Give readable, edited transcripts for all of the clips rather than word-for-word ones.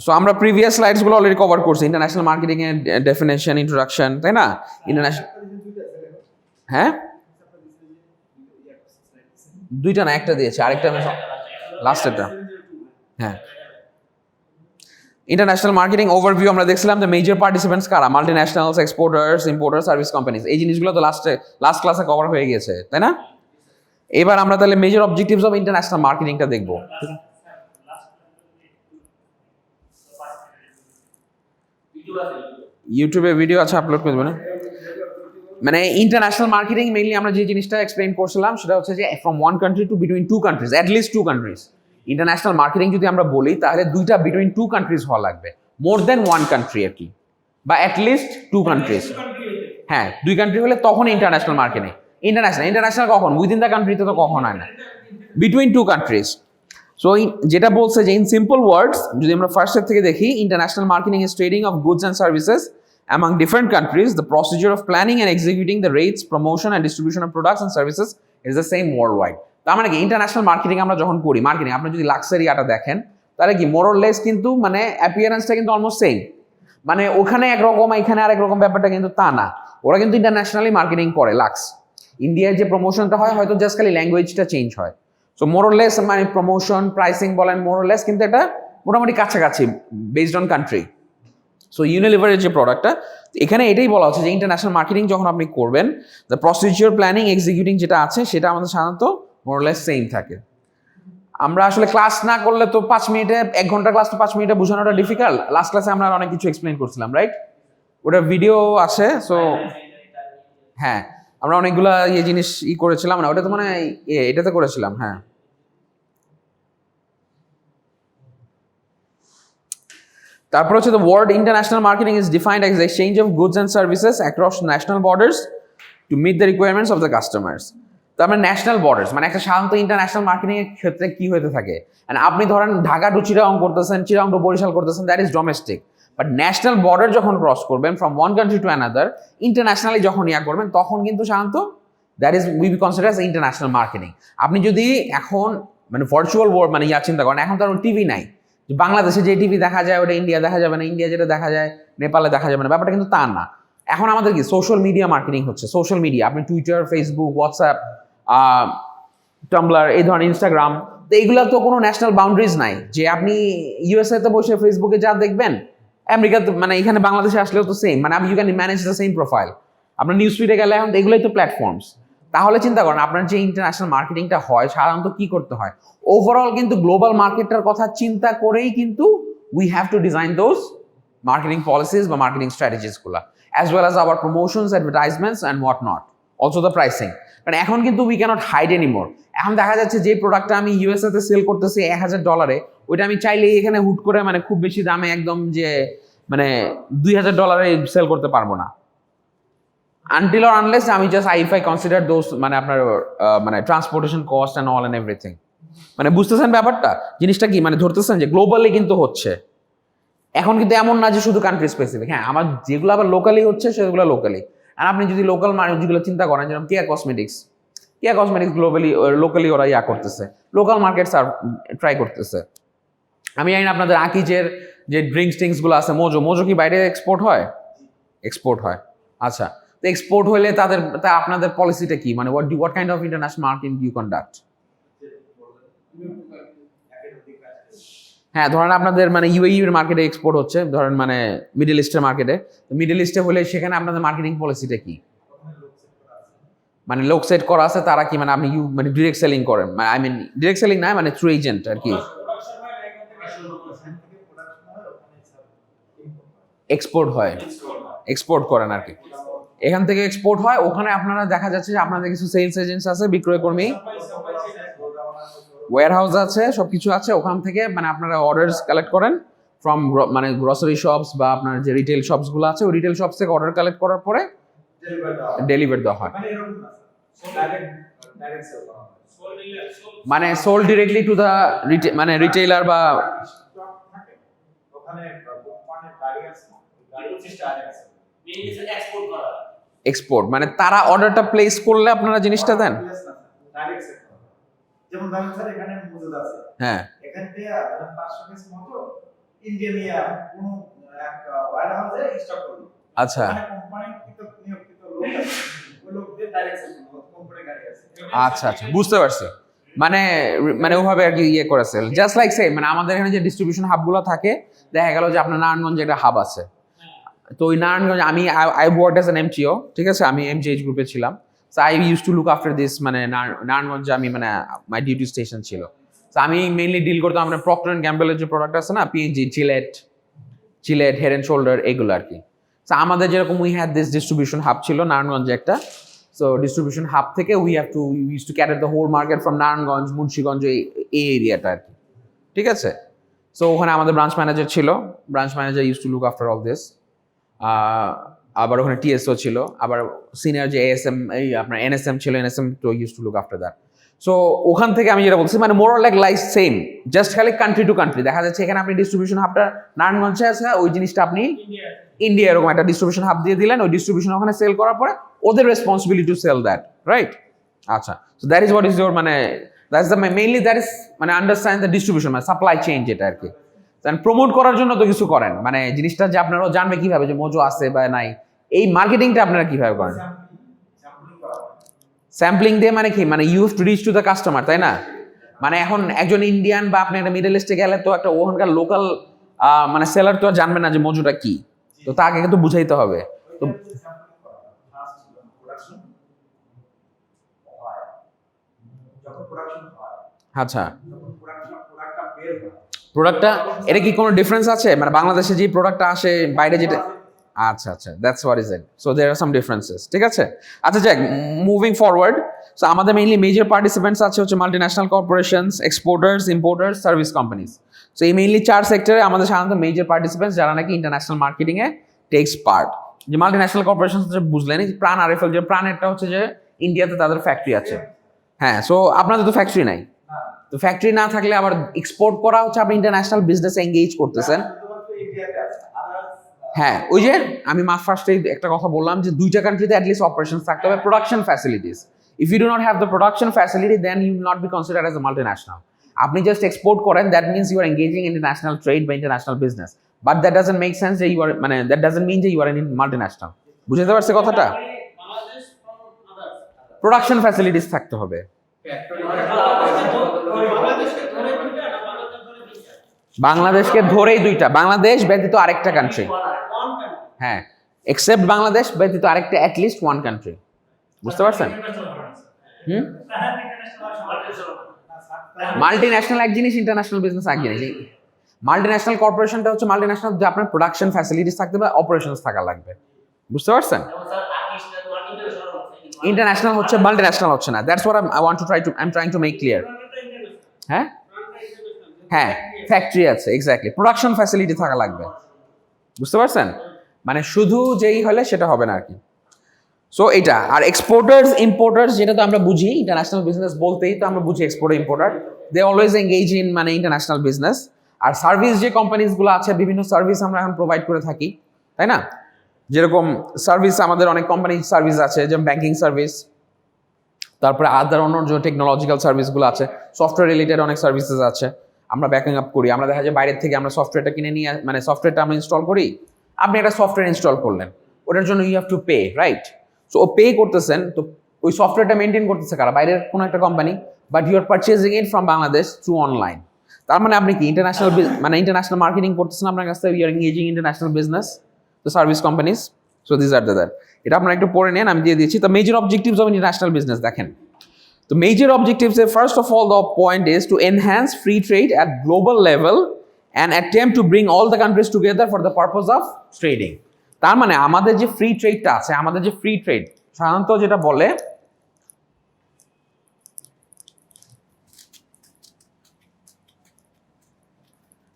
So আমরা previous slides গুলো already cover করছি, ইন্টারন্যাশনাল মার্কেটিং এর ডেফিনেশন, ইন্ট্রোডাকশন, তাই না? ইন্টারন্যাশনাল, হ্যাঁ দুইটা না একটা দিয়েছে, আরেকটা লাস্টেরটা। হ্যাঁ, ইন্টারন্যাশনাল মার্কেটিং ওভারভিউ আমরা দেখছিলাম যে মেজর পার্টিসিপেন্টস কারা, মাল্টিন্যাশনালস, এক্সপোর্টার্স, ইম্পোর্টার, সার্ভিস কোম্পানিজ, এই জিনিসগুলো তো লাস্ট ক্লাসে কভার হয়ে গেছে, তাই না? এবার আমরা তাহলে মেজর অবজেক্টিভস অফ ইন্টারন্যাশনাল মার্কেটিংটা দেখবো। ইউটিউবে ভিডিও আছে, আপলোড করে দেবেন। মানে ইন্টারন্যাশনাল মার্কেটিং মেইনলি আমরা যে জিনিসটা এক্সপ্লেইন করছিলাম সেটা হচ্ছে যে from one country to between two countries, at least two countries. International marketing যদি আমরা বলি তাহলে দুইটা বিটুইন টু কান্ট্রিজ হওয়া লাগবে, মোর দেন ওয়ান কান্ট্রি আর কি, বা অ্যাটলিস্ট টু কান্ট্রিজ। হ্যাঁ, দুই কান্ট্রি হলে তখন ইন্টারন্যাশনাল মার্কেটিং। ইন্টারন্যাশনাল কখন? উইদিন দ্য কান্ট্রিতে তো কখন হয় না, বিটুইন টু কান্ট্রিজ। সো যেটা বলছে যে ইন সিম্পল ওয়ার্ডস, যদি আমরা ফার্স্টের থেকে দেখি, international marketing is trading of goods and services among different countries. The procedure of planning and executing the rates, promotion and distribution of products and services is the same worldwide. তার মানে কি, international marketing আমরা যখন করি, marketing আপনি যদি লাক্সারিয়াটা দেখেন তাহলে কি মোরলেস কিন্তু মানে অ্যাপিয়ারেন্সটা কিন্তু অলমোস্ট সেম, মানে ওখানে একরকম এখানে আরেক রকম, ব্যাপারটা কিন্তু তা না। ওরা কিন্তু ইন্টারন্যাশনালি মার্কেটিং করে। লাক্স ইন্ডিয়ায় যে প্রমোশনটা হয় হয়তো জাস্ট খালি ল্যাঙ্গুয়েজটা চেঞ্জ হয়। সো মোরলেস মানে প্রমোশন, প্রাইসিং বলেন, মোরলেস কিন্তু এটা মোটামুটি কাছাকাছি বেসড অন কান্ট্রি। সো ইউনিলিভারের যে প্রোডাক্টটা, এখানে এটাই বলা হচ্ছে যে ইন্টারন্যাশনাল মার্কেটিং যখন আপনি করবেন, দ্য প্রসিডিওর, প্ল্যানিং, এক্সিকিউটিং যেটা আছে সেটা আমাদের সাধারণত মোরলেস সেম থাকে। আমরা আসলে ক্লাস না করলে তো 5 মিনিটে, 1 ঘন্টার ক্লাস তো 5 মিনিটে বোঝানোটা ডিফিকাল্ট। লাস্ট ক্লাসে আমরা অনেক কিছু এক্সপ্লেইন করছিলাম, রাইট? ওটা ভিডিও আছে। সো হ্যাঁ, আমরা অনেকগুলা জিনিস করেছিলাম না, ওটা তো মানে এটাতে করেছিলাম। হ্যাঁ, তারপর হচ্ছে the word international marketing is defined as the exchange of goods and services across national borders to meet the requirements of the customers. তার মানে ন্যাশনাল বর্ডার্স, মানে একটা সাধারণত ইন্টারন্যাশনাল মার্কেটিং এর ক্ষেত্রে কি হতে থাকে, মানে আপনি ধরেন ঢাকা টু চিটাগং করতেছেন, চিটাগং টু বরিশাল করতেছেন, that is domestic. But national border যখন ক্রস করবেন from one country to another, internationally যখন করবেন, তখন কিন্তু সাধারণত that is we be consider as international marketing. আপনি যদি এখন মানে ভার্চুয়াল ওয়ার্ল্ড মানে চিন্তা করেন, এখন তো আর টিভি নাই, বাংলাদেশে যে টিভি দেখা যায় ওটা ইন্ডিয়া দেখা যাবে না, ইন্ডিয়া যেটা দেখা যায় নেপালে দেখা যাবে না, ব্যাপারটা কিন্তু তা না। এখন আমাদের কি সোশ্যাল মিডিয়া মার্কেটিং হচ্ছে। সোশ্যাল মিডিয়া আপনি টুইটার, ফেসবুক, হোয়াটসঅ্যাপ, টাম্বলার, এই ধরনের ইনস্টাগ্রাম, তো এইগুলো তো কোনো ন্যাশনাল বাউন্ডারিজ নাই যে আপনি ইউএসএ তে বসে ফেসবুকে যা দেখবেন আমেরিকাতে, মানে এখানে বাংলাদেশে আসলেও তো সেম, মানে আপনি you can manage the same profile. আপনার নিউজ ফিডে গেলে এখন এগুলোই তো প্ল্যাটফর্মস। তাহলে চিন্তা করেন আপনার যে ইন্টারন্যাশনাল মার্কেটিংটা হয় সাধারণত কি করতে হয়, ওভারঅল কিন্তু গ্লোবাল মার্কেটটার কথা চিন্তা করেই কিন্তু we have to design those marketing policies বা মার্কেটিং স্ট্র্যাটেজিস গুলা, as well as our promotions, advertisements and what not, also the pricing. কারণ এখন কিন্তু উই ক্যানট হাইড এনিমোর। এখন দেখা যাচ্ছে যে প্রোডাক্টটা আমি ইউএসএ তে সেল করতেছি $1000, ওইটা আমি চাইলেই এখানে হুট করে মানে খুব বেশি দামে একদম যে মানে $2000 সেল করতে পারবো না, until or unless আমি just if I consider those মানে আপনার মানে transportation cost and all and everything. মানে বুঝতেছেন ব্যাপারটা, জিনিসটা কি মানে ধরতেছেন যে গ্লোবালি কিন্তু হচ্ছে। এখন কিন্তু এমন না যে শুধু কান্ট্রি স্পেসিফিক, হ্যাঁ আমার যেগুলো আবার লোকালি হচ্ছে সেগুলো লোকালি। আর আপনি যদি লোকাল যেগুলো চিন্তা করেন, যেরকম কেয়া কসমেটিক্স গ্লোবালি, লোকালি ওরা করতেছে, লোকাল মার্কেটস আর ট্রাই করতেছে। আমি জানি না আপনাদের আকিজের যে ড্রিঙ্কস টিঙ্কসগুলো আছে, মোজো কি বাইরে এক্সপোর্ট হয়? এক্সপোর্ট হয়। আচ্ছা, তো এক্সপোর্ট হলে আপনাদের পলিসিটা কি, মানে what kind of international marketing you conduct? হ্যাঁ, ধরেন আপনাদের মানে ইউএই এর মার্কেটে এক্সপোর্ট হচ্ছে, ধরেন মানে মিডল ইস্টের মার্কেটে, মিডল ইস্টে হলে সেখানে আপনাদের মার্কেটিং পলিসিটা কি? মানে লোক সেট করা আছে, তারা কি মানে আপনি মানে ডিরেক্ট সেলিং করেন, মানে আই মিন ডিরেক্ট সেলিং না, মানে থ্রু এজেন্ট আর কি, এক্সপোর্ট হয়, এক্সপোর্ট করেন আর কি, এখান থেকে এক্সপোর্ট হয়। ওখানে আপনারা দেখা যাচ্ছে যে আপনাদের কিছু সেলস এজেন্টস আছে, বিক্রয় কর্মী, ওয়্যারহাউস আছে, সবকিছু আছে। ওখান থেকে মানে আপনারা অর্ডারস কালেক্ট করেন ফ্রম মানে গ্রসারি শপস বা আপনার যে রিটেল শপস গুলো আছে, ওই রিটেল শপস থেকে অর্ডার কালেক্ট করার পরে ডেলিভার দেওয়া হয়, মানে সোল্ড ডিরেক্টলি টু দা মানে রিটেইলার বা এক্সপোর্ট, মানে তারা অর্ডারটা প্লেস করলে আপনারা জিনিসটা দেন। যেমন ধরেন স্যার এখানে মজুদ আছে, হ্যাঁ এখান থেকে 500 পিস মতো ইন্ডিয়া কোনো এক ওয়্যারহাউসে স্টক করলো। আচ্ছা মানে কোম্পানি নিয়োগকৃত লোক আছে, ওই লোকদের ডাইরেক্ট সেল কোম্পানি গাড়ি আছে। আচ্ছা আচ্ছা বুঝতে পারছি। মানে মানে ওভাবে আর কি ইয়ে করেছে, জাস্ট লাইক সেম। মানে আমাদের এখানে যে ডিস্ট্রিবিউশন হাবগুলো থাকে, দেখা গেল যে আপনার নারায়ণগঞ্জে একটা হাব আছে, তো ওই নারায়ণগঞ্জ আমি I worked as an MTO, ঠিক আছে, আমি এমজিএইচ গ্রুপে ছিলাম। So I use to look after this, মানে নারায়ণগঞ্জে আমি মানে মাই ডিউটি স্টেশন ছিল। তো আমি মেইনলি ডিল করতাম আপনার প্রক্টর অ্যান্ড গ্যাম্বেলের যে প্রোডাক্ট আছে না, PNG, Gillette, Head and Shoulders, এগুলো আর কি। সো আমাদের যেরকম we had this distribution hub ছিল নারায়ণগঞ্জে একটা। সো ডিস্ট্রিবিউশন হাব থেকে we use to cater the whole market from Narayanganj, Munshiganj, এই এরিয়াটা আর কি, ঠিক আছে। সো ওখানে আমাদের ব্রাঞ্চ ম্যানেজার ছিল, branch manager use to look after all this. আবার ওখানে টিএসও ছিল, আবার সিনিয়র যে এএসএম, এই আপনার এনএসএম ছিল, এনএসএম তো use to look after that. So ওখান থেকে আমি যেটা বলছি, মানে more or like same, just খালি কান্ট্রি টু কান্ট্রি দেখা যাচ্ছে। এখানে আপনি ডিস্ট্রিবিউশন হাবটা নারায়ণগঞ্জে আছে, ওই জিনিসটা আপনি ইন্ডিয়া এরকম একটা ডিস্ট্রিবিউশন হাব দিয়ে দিলেন, ওই ডিস্ট্রিবিউশন ওখানে সেল করার পরে ওদের responsibility to sell that, right? আচ্ছা, so that is what is your, মানে that's the mainly, that is মানে আন্ডারস্ট্যান্ড দ্য ডিস্ট্রিবিউশন, মানে সাপ্লাই চেইন যেটা আর কি। প্রমোট করার জন্য তো কিছু করেন, মানে জিনিসটা যে আপনারাও জানবে কিভাবে যে মোজো আছে বা নাই, এই মার্কেটিংটা আপনারা কিভাবে করেন? স্যাম্পলিং দিয়ে মানে কি, মানে you have to reach to the customer, তাই না? মানে এখন একজন ইন্ডিয়ান বা আপনি একটা মিডল ইস্টে গেলে তো একটা ওখানকার লোকাল মানে সেলার তো আর জানবে না যে মোজোটা কি, তো তাকে কিন্তু বুঝাইতে হবে। তো আচ্ছা, প্রোডাক্টটা এটা কি কোনো ডিফারেন্স আছে, মানে বাংলাদেশে যে প্রোডাক্টটা আসে বাইরে যেটা? আচ্ছা আচ্ছা, that's what is it. So there are some differences, ঠিক আছে। আচ্ছা যাক, মুভিং ফরওয়ার্ড। সো আমাদের মেইনলি মেজর পার্টিসিপেন্টস আছে হচ্ছে multinational corporations, exporters, importers, service companies. So এই মেইনলি 4 সেক্টরে আমাদের সাধারণত মেজর পার্টিসিপেন্টস যারা নাকি ইন্টারন্যাশনাল মার্কেটিং এ টেক্স পার্ট। যে মাল্টিন্যাশনাল কর্পোরেশন হচ্ছে বুঝলেন, প্রাণ আরএফএল, যে প্রাণেরটা হচ্ছে যে ইন্ডিয়াতে তাদের ফ্যাক্টরি আছে। হ্যাঁ, সো আপনাদের তো ফ্যাক্টরি নাই, তো ফ্যাক্টরি না থাকলে আবার এক্সপোর্ট করা হচ্ছে, আপনি ইন্টারন্যাশনাল বিজনেস এঙ্গেজ করতেছেন। হ্যাঁ, ওই যে আমি ফার্স্টে একটা কথা বললাম যে 2টা কান্ট্রিতে অ্যাটলিস্ট অপারেশনস থাকতে হবে, production facilities. If you do not have the production facility, then you will not be considered as a multinational. আপনি জাস্ট এক্সপোর্ট করেন, that means you are engaging in international trade বা international business, but that doesn't make sense যে you are, মানে that doesn't mean যে you R in multinational. বুঝতে পারছে কথাটা? Production facilities থাকতে হবে। বাংলাদেশকে ধরেই 2টা, বাংলাদেশ ব্যতীত আরেকটা কান্ট্রি, হ্যাঁ, এক্সেপ্ট বাংলাদেশ ব্যতীত আরেকটা অ্যাটলিস্ট 1 কান্ট্রি। বুঝতে পারছেন? মাল্টিন্যাশনাল এক জিনিস, ইন্টারন্যাশনাল বিজনেস এক জিনিস। মাল্টিন্যাশনাল কর্পোরেশনটা হচ্ছে মাল্টিন্যাশনাল, যে আপনার প্রোডাকশন ফ্যাসিলিটিস থাকতে হবে, অপারেশনস থাকা লাগবে। বুঝতে পারছেন? ইন্টারন্যাশনাল হচ্ছে, মাল্টিন্যাশনাল হচ্ছে না। That's what I want to try to, I am trying to make clear. হ্যাঁ হ্যাঁ, ফ্যাক্টরি আছে, এক্স্যাক্টলি, প্রোডাকশন ফ্যাসিলিটি থাকা লাগবে। বুঝতে পারছেন? মানে শুধু যেই হলে সেটা হবে না আর কি। সো এটা আর এক্সপোর্টার্স, ইম্পোর্টার্স, যেটা তো আমরা বুঝি ইন্টারন্যাশনাল বিজনেস বলতেই তো আমরা বুঝি exporter, importer, they always engage in মানে ইন্টারন্যাশনাল বিজনেস। আর সার্ভিস যে কোম্পানিজগুলো আছে, বিভিন্ন সার্ভিস আমরা এখন প্রোভাইড করে থাকি, তাই না? যেরকম সার্ভিস আমাদের অনেক কোম্পানি সার্ভিস আছে, যেমন ব্যাংকিং সার্ভিস, তারপরে আদার অন্য যে টেকনোলজিক্যাল সার্ভিসগুলো আছে, সফটওয়্যার রিলেটেড অনেক সার্ভিসেস আছে, আমরা ব্যাকিং আপ করি। আমরা দেখা যায় বাইরের থেকে আমরা সফটওয়্যারটা কিনে নিয়ে, মানে সফটওয়্যারটা আমরা ইনস্টল করি, আপনি একটা সফটওয়্যার ইনস্টল করলেন, ওটার জন্য you have to pay, right? So ও পে করতেছেন, তো ওই সফটওয়্যারটা মেনটেন করতেছে কারা? বাইরের কোনো একটা company, but you are purchasing it from Bangladesh through online. তার মানে আপনি কি ইন্টারন্যাশনাল, মানে ইন্টারন্যাশনাল মার্কেটিং করতেছেন আপনার কাছ থেকে, you are engaging international business, the service companies. So this are that, এটা আপনারা একটু পড়ে নেন, আমি দিয়ে দিচ্ছি। The major objectives of international business দেখেন। The major objectives, first of all, the point is to enhance free trade at global level and attempt to bring all the countries together for the purpose of trading. তার মানে আমাদের যে free ট্রেডটা আছে, আমাদের যে free trade সাধারণত যেটা বলে,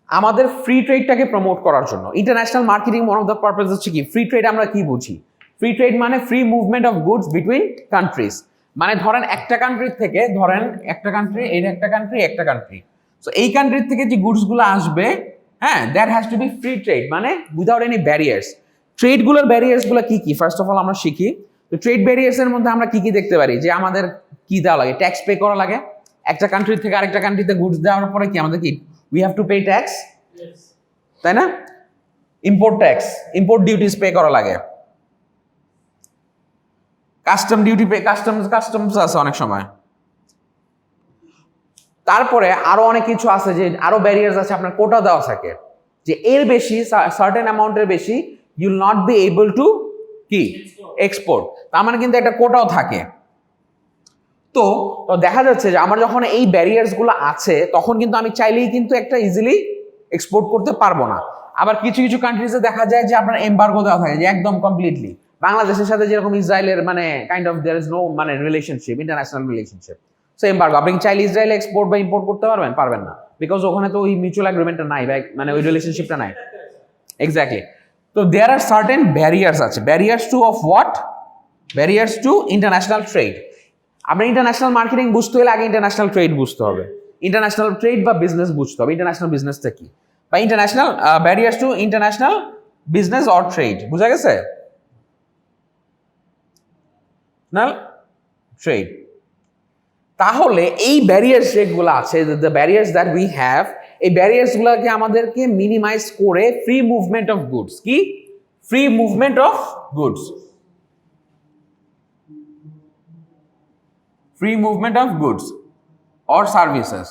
আমাদের ফ্রি ট্রেডটাকে প্রমোট করার জন্য international marketing one of the purpose হচ্ছে কি, ফ্রি ট্রেড আমরা কি বুঝি? ফ্রি ট্রেড মানে free movement of goods between countries. মানে ধরেন একটা কান্ট্রি থেকে, ধরেন একটা কান্ট্রি, এই একটা কান্ট্রি, একটা কান্ট্রি, সো এই কান্ট্রি থেকে যে গুডসগুলো আসবে, হ্যাঁ, that has to be free trade, মানে উইদাউট এনি ব্যারিয়ার্স। ট্রেডগুলোর ব্যারিয়ার্সগুলো কি কি ফার্স্ট অফ অল আমরা শিখি। তো ট্রেড ব্যারিয়ার্সের মধ্যে আমরা কি কি দেখতে পারি? যে আমাদের কি দেওয়া লাগে? ট্যাক্স পে করা লাগে। একটা কান্ট্রি থেকে আরেকটা কান্ট্রিতে গুডস দেওয়ার পরে কি আমাদের কি, we have to pay tax. তাই না? Import tax, import duties pay করা লাগে, কাস্টম ডিউটি পে, কাস্টমস আছে অনেক সময়। তারপরে আরো অনেক কিছু আছে, যে আরো ব্যারিয়ার্স আছে, আপনার কোটা দেওয়া থাকে যে এর বেশি, সার্টেন অ্যামাউন্টের বেশি you will not be able to কি এক্সপোর্ট। তার মানে কিন্তু একটা কোটাও থাকে। তো দেখা যাচ্ছে যে আমার যখন এই ব্যারিয়ার্স গুলো আছে, তখন কিন্তু আমি চাইলেই কিন্তু একটা ইজিলি এক্সপোর্ট করতে পারবো না। আবার কিছু কিছু কান্ট্রিজে দেখা যায় যে আপনার এমবার্গো দেওয়া থাকে, যে একদম কমপ্লিটলি বাংলাদেশের সাথে যেরকম ইসরায়েলের মানে kind of there is no মানে relationship, international relationship, so embargo. আপনি চাইলে ইসরায়েলে এক্সপোর্ট বা ইম্পোর্ট করতে পারবেন? পারবেন না, বিকজ ওখানে তো ওই মিউচুয়াল এগ্রিমেন্টটা নাই, মানে ওই রিলেশনশিপটা নাই। এক্স্যাক্টলি। তো দেয়ার আর সার্টেন ব্যারিয়ার্স আছে। Barriers two of what? Barriers two international trade. আপনার ইন্টারন্যাশনাল মার্কেটিং বুঝতে হলে আগে ইন্টারন্যাশনাল ট্রেড বুঝতে হবে, ইন্টারন্যাশনাল ট্রেড বা বিজনেস বুঝতে হবে, ইন্টারন্যাশনাল বিজনেসটা কি, বা international barriers two international business or trade. বুঝা গেছে? না ট্রেড। তাহলে এই ব্যারিয়ার্স যেগুলো আছে, the barriers that we have, এই ব্যারিয়ার্স গুলোকে আমাদেরকে মিনিমাইজ করে ফ্রি মুভমেন্ট অফ গুডস, কি free movement of goods, free movement of goods or services,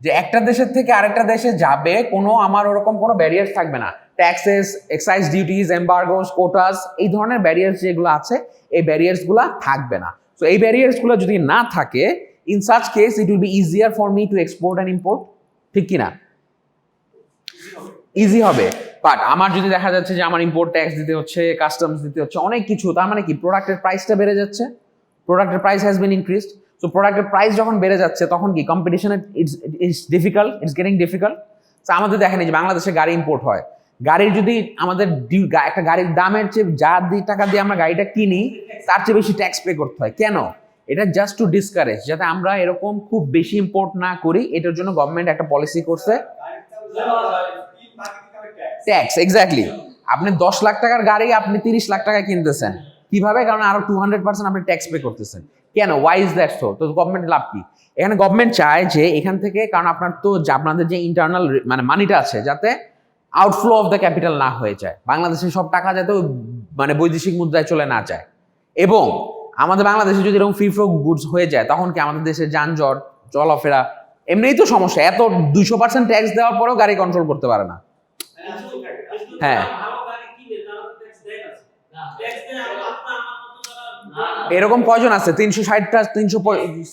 যে একটা দেশের থেকে আরেকটা দেশে যাবে, কোনো আমার ওরকম কোনো ব্যারিয়ার্স থাকবে না। ট্যাক্সেস, এক্সাইজ ডিউটিস, এমবার্গোস, কোটাস, এই ধরনের ব্যারিয়ার্স যেগুলো আছে, এই ব্যারিয়ার্সগুলো থাকবে না। সো এই ব্যারিয়ার্সগুলো যদি না থাকে, in such case it will be easier for me two export and import. ঠিক কিনা? ইজি হবে। বাট আমার যদি দেখা যাচ্ছে যে আমার ইম্পোর্ট ট্যাক্স দিতে হচ্ছে, কাস্টমস দিতে হচ্ছে, অনেক কিছু, তার মানে কি প্রোডাক্টের প্রাইসটা বেড়ে যাচ্ছে, প্রোডাক্টের price has been increased. So প্রোডাক্টের প্রাইস যখন বেড়ে যাচ্ছে, তখন কি কম্পিটিশনে it's difficult, it's getting difficult. So আমাদের দেখেন যে বাংলাদেশে গাড়ি ইম্পোর্ট হয়, গাড়ির যদি আমাদের একটা গাড়ির দামের চেয়ে যা টাকা দিয়ে আমরা গাড়িটা কিনি, তার চেয়ে বেশি ট্যাক্স পে করতে হয়। কেন? এটা জাস্ট টু ডিসকারেজ, যাতে আমরা এরকম খুব বেশি ইম্পোর্ট না করি। এটার জন্য গভর্নমেন্ট একটা পলিসি করছে, ট্যাক্স। এক্স্যাক্টলি। আপনি 10 লাখ টাকার গাড়ি আপনি 30 লাখ টাকা কিনতেছেন, কিভাবে? কারণ আরো 200% আপনি ট্যাক্স পে করতেছেন। কেন? Why is that so? তো গভর্নমেন্ট লাভ কি এখানে? গভর্নমেন্ট চায় যে এখান থেকে, কারণ আপনার তো আপনাদের যে ইন্টারনাল মানে মানিটা আছে, যাতে আউটফ্লো অফ দ্য ক্যাপিটাল না হয়ে যায়, বাংলাদেশের সব টাকা যাতে মানে বৈদেশিক মুদ্রায় চলে না যায়। এবং আমাদের বাংলাদেশে যদি এরকম ফ্রি ফ্লো গুডস হয়ে যায়, তখন কি আমাদের দেশের যানজট, চলাফেরা, এমনিই তো সমস্যা। এত 200% ট্যাক্স দেওয়ার পরেও গাড়ি কন্ট্রোল করতে পারে না। হ্যাঁ, এরকম কয়জন আছে? 360টা, 300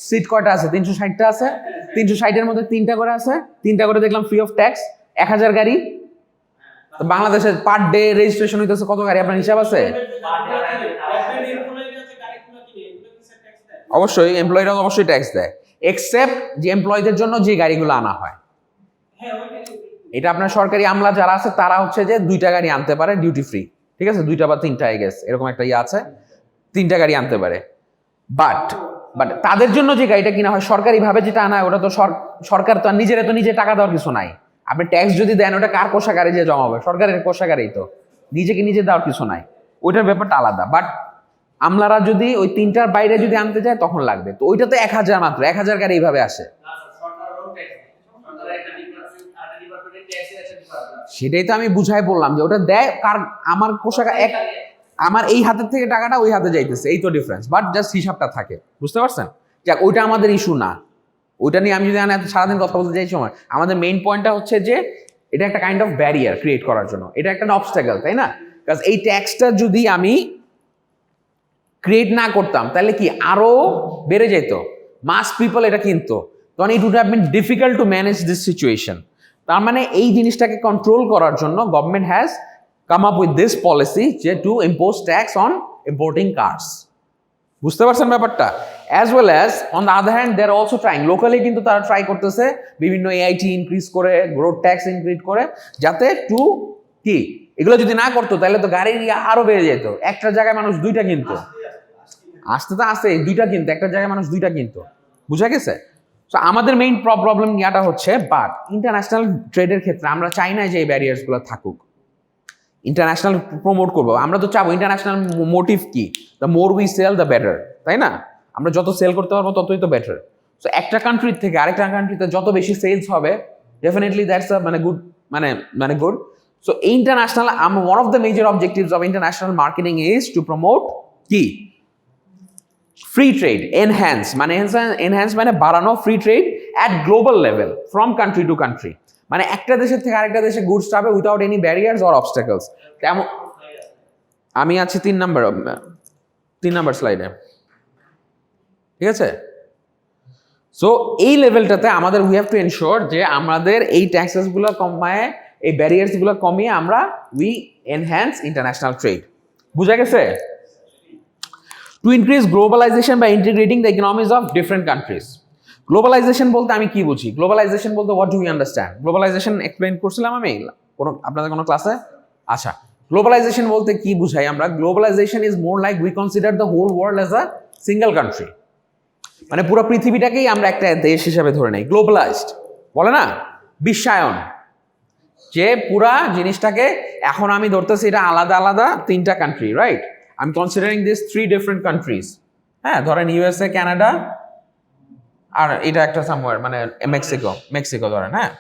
সিট কয়টা আছে? 360টা আছে। 360-এর মধ্যে 3টা করে আছে, 3টা করে দেখলাম ফ্রি অফ ট্যাক্স। 1000 গাড়ি। তো বাংলাদেশে পার ডে রেজিস্ট্রেশন হইতেছে কত গাড়ি? আপনার হিসাব আছে? অবশ্যই এমপ্লয়িরা অবশ্যই ট্যাক্স দেয়, এক্সেপ্ট যে এমপ্লয়ীদের জন্য যে গাড়িগুলো আনা হয়। এটা আপনার সরকারি আমলা যারা আছে, তারা হচ্ছে যে 2টা গাড়ি আনতে পারে ডিউটি ফ্রি। ঠিক আছে, 2টা বা 3টা, আই গেস এরকম একটা ইয়ে আছে, 3টা গাড়ি আনতে পারে। বাট তাদের জন্য যে গাড়িটা কিনা হয় সরকারি ভাবে যেটা আনা হয়, ওটা তো সরকার তো নিজেরা তো নিজে টাকা দেওয়ার কিছু নাই। আপনি ট্যাক্স যদি দেন, ওটা কার কোষাগারে যে জমা হবে? সরকারের কোষাগারেই তো, নিজেকে নিজে দেওয়ার কিছু নাই। ওইটার ব্যাপারটা আলাদা। বাট আমলারা যদি ওই 3টার বাইরে যদি আনতে যায়, তখন লাগবে। তো ওইটা তো 1000 মাত্র, 1000 গাড়ি এইভাবে আসে। সেটাই তো আমি বুঝাই বললাম, যে ওটা দেয় কার? আমার কোষাগার এক, আমার এই হাতের থেকে টাকাটা ওই হাতে যাইতেছে, এই তো ডিফারেন্স। বাট জাস্ট হিসাবটা থাকে, বুঝতে পারছেন? যাক, ওইটা আমাদের ইস্যু না। ওইটা নিয়ে আমি যদি সারাদিন কথা বলতে চাই সময়, আমাদের মেইন পয়েন্টটা হচ্ছে যে এটা একটা কাইন্ড অফ ব্যারিয়ার ক্রিয়েট করার জন্য, এটা একটা অবস্ট্যাকল, তাই না? কারণ এই ট্যাক্সটা যদি আমি ক্রিয়েট না করতাম, তাহলে কি আরো বেড়ে যেত, মাস পিপল এটা কিনতো, তখন it would have been difficult to manage this situation. তার মানে এই জিনিসটাকে কন্ট্রোল করার জন্য government has come up with this policy, যে to impose tax on importing cars. বুঝতে পারছেন ব্যাপারটা? As well as on the other hand they are also trying, locally কিন্তু তারা ট্রাই করতেছে বিভিন্ন এআইটি ইনক্রিজ করে, রোড ট্যাক্স ইনক্রিজ করে, যাতে টু কি এগুলো যদি না করতো, তাহলে তো গাড়ির আরো বেড়ে যেত। একটা জায়গায় মানুষ 2টা কিনতো, আসতে তো আসে 2টা কিনতো, একটা জায়গায় মানুষ 2টা কিনতো। বুঝা গেছে? তো আমাদের মেইন প্রবলেম ইয়াটা হচ্ছে, বাট ইন্টারন্যাশনাল ট্রেডের ক্ষেত্রে আমরা চাই না যে এই ব্যারিয়ার্সগুলো থাকুক। ইন্টারন্যাশনাল প্রমোট করবো, আমরা তো চাবো। ইন্টারন্যাশনাল মোটিভ কি? The more we sell the better, তাই না? আমরা যত সেল করতে পারবো ততই তো বেটার। সো একটা কান্ট্রির থেকে আরেকটা কান্ট্রিতে যত বেশি সেলস হবে, ডেফিনেটলি দ্যাটস মানে গুড, মানে good. So international, one of the major objectives of international marketing is to promote কি free trade, enhance মানে বাড়ানো free trade at global level from country to country, মানে একটা দেশের থেকে আরেকটা দেশে গুডস যাবে without any barriers or obstacles. তেমন আমি আছি 3 নাম্বার স্লাইডে, ঠিক আছে? সো এই লেভেলটাতে আমাদের উই হ্যাভ টু এনশিওর যে আমাদের এই ট্যাক্সেসগুলো কমায়, এই ব্যারিয়ার্সগুলো কমিয়ে আমরা উই এনহ্যান্স ইন্টারন্যাশনাল ট্রেড। বুঝা গেছে? To increase globalisation by integrating the economies of different countries. Globalisation বলতে আমি কি বুঝি? গ্লোবালাইজেশন বলতে what do you understand? Globalisation explain করছিলাম আমি আপনাদের কোনো ক্লাসে? আচ্ছা, গ্লোবালাইজেশন বলতে কি বুঝাই আমরা? Globalisation is more like we consider the whole world as a single country, মানে পুরো পৃথিবীটাকেই আমরা একটা দেশ হিসেবে ধরে নেই। গ্লোবালাইজড বলে না, বিশ্বায়ন, যে পুরা জিনিসটাকে এখন আমি ধরতেছি এটা আলাদা আলাদা 3টা country, right? I am considering this 3 different countries. হ্যাঁ, ধরেন ইউএসএ, কানাডা, আর এটা একটা সামওয়্যার মানে মেক্সিকো ধরেন। হ্যাঁ,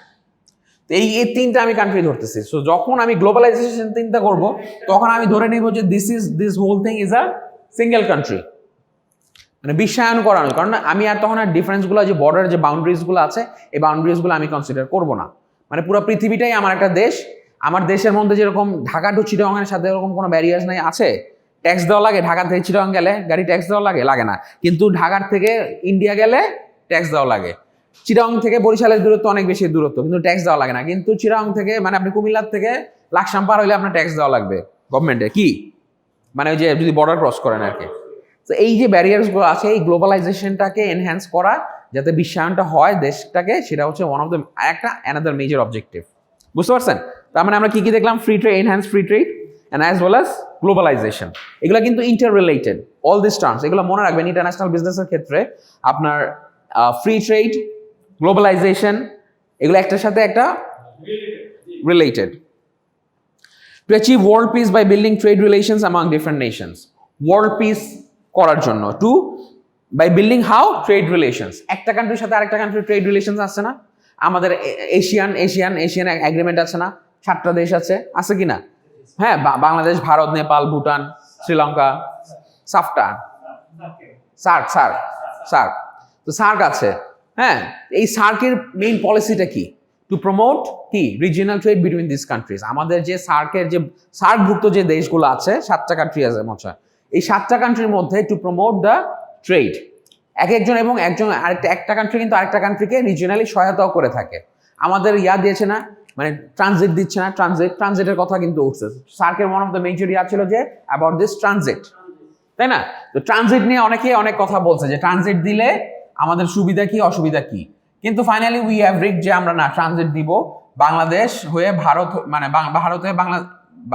তো এই 3টা আমি কান্ট্রি ধরতেছি। সো যখন আমি গ্লোবালাইজেশন চিন্তা করব তখন আমি ধরে নিব যে this whole thing is a single country, মানে বিশ্বায়ন করানো। কারণ আমি আর তখন আর ডিফারেন্সগুলো, যে বর্ডার যে বাউন্ডারিজগুলো আছে, এই বাউন্ডারিজগুলো আমি কনসিডার করব না। মানে পুরো পৃথিবীটাই আমার একটা দেশ। আমার দেশের মধ্যে যেরকম ঢাকা টু চিটাগাংয়ের সাথে এরকম কোনো ব্যারিয়ার্স নাই, আছে ট্যাক্স দেওয়া লাগে। ঢাকা থেকে চিটাগাং গেলে গাড়ি ট্যাক্স দেওয়া লাগে না, কিন্তু ঢাকার থেকে ইন্ডিয়া গেলে ট্যাক্স দেওয়া লাগে। চিটাগাং থেকে বরিশালের দূরত্ব অনেক বেশি দূরত্ব, কিন্তু ট্যাক্স দেওয়া লাগে না। কিন্তু চিটাগাং থেকে মানে আপনি কুমিল্লার থেকে লাকসাম পার হইলে আপনার ট্যাক্স দেওয়া লাগবে গভর্নমেন্টে, কি মানে ওই যে যদি বর্ডার ক্রস করেন আর কি। তো এই যে ব্যারিয়ার্সগুলো আছে, এই গ্লোবালাইজেশনটাকে এনহ্যান্স করা যাতে বিশ্বায়নটা হয় দেশটাকে, সেটা হচ্ছে one of the another major objective. বুঝতে পারছেন? তার মানে আমরা কি কি দেখলাম? Free trade, enhance free trade and as well as globalisation. এগুলো কিন্তু interrelated, all this terms, এগুলো মনে রাখবেন। ইন্টারন্যাশনাল বিজনেসের ক্ষেত্রে আপনার ফ্রি ট্রেড, গ্লোবালাইজেশন, এগুলো একটার সাথে একটা related. To achieve world peace by building trade relations among different nations, world peace করার জন্য, to by building how trade relations. একটা কান্ট্রির সাথে আরেকটা কান্ট্রির ট্রেড রিলেশনস আছে না? আমাদের এশিয়ান এগ্রিমেন্ট আছে না? 7টা দেশ আছে কি না? হ্যাঁ, বাংলাদেশ, ভারত, নেপাল, ভুটান, শ্রীলঙ্কা, সাফটা, সার্ক, তো সার্ক আছে। হ্যাঁ, এই সার্কের মেইন পলিসিটা কি? টু প্রমোট কি regional trade between this countries. আমাদের যে সার্কভুক্ত যে দেশগুলো আছে, 7টা কান্ট্রি আছে মোছা, এই 7টা কান্ট্রির মধ্যে টু প্রমোট দ্য ট্রেড। একজন একটা কান্ট্রি কিন্তু আরেকটা কান্ট্রিকে রিজিওনালি সহায়তাও করে থাকে। আমাদের দিয়েছে না, মানে ট্রানজিট দিচ্ছে না, ট্রানজিটের কথা কিন্তু উঠছে। সার্কের ওয়ান অফ দ্য মেজর ছিল যে অ্যাবাউট দিস ট্রানজিট, তাই না? তো ট্রানজিট নিয়ে অনেক কথা বলছে যে ট্রানজিট দিলে আমাদের সুবিধা কি অসুবিধা কি, কিন্তু ফাইনালি উই হ্যাভ রিক যে আমরা না ট্রানজিট দিব, বাংলাদেশ হয়ে ভারত, মানে ভারত হয়ে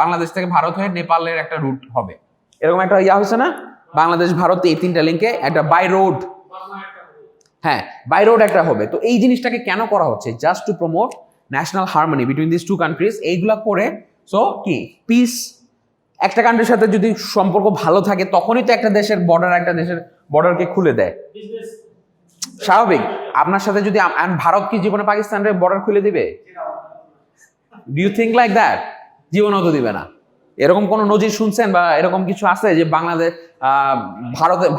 বাংলাদেশ থেকে ভারত হয়ে নেপালের একটা রুট হবে, এরকম একটা হয়েছে না? বাংলাদেশ ভারত এই 3টা লিঙ্কে একটা বাই রোড, হ্যাঁ বাই রোড একটা হবে। তো এই জিনিসটাকে কেন করা হচ্ছে? Just to promote national harmony between this 2 countries. এইগুলা করে সো কি পিস, একটা কান্ট্রির সাথে যদি সম্পর্ক ভালো থাকে তখনই তো একটা দেশের বর্ডারকে খুলে দেয়। স্বাভাবিক। আপনার সাথে যদি ভারত কি জীবনে পাকিস্তানের বর্ডার খুলে দিবে? Do you think like that? জীবনেও তো দিবে না। এরকম কোন নজির শুনছেন বা এরকম কিছু আছে যে বাংলাদেশ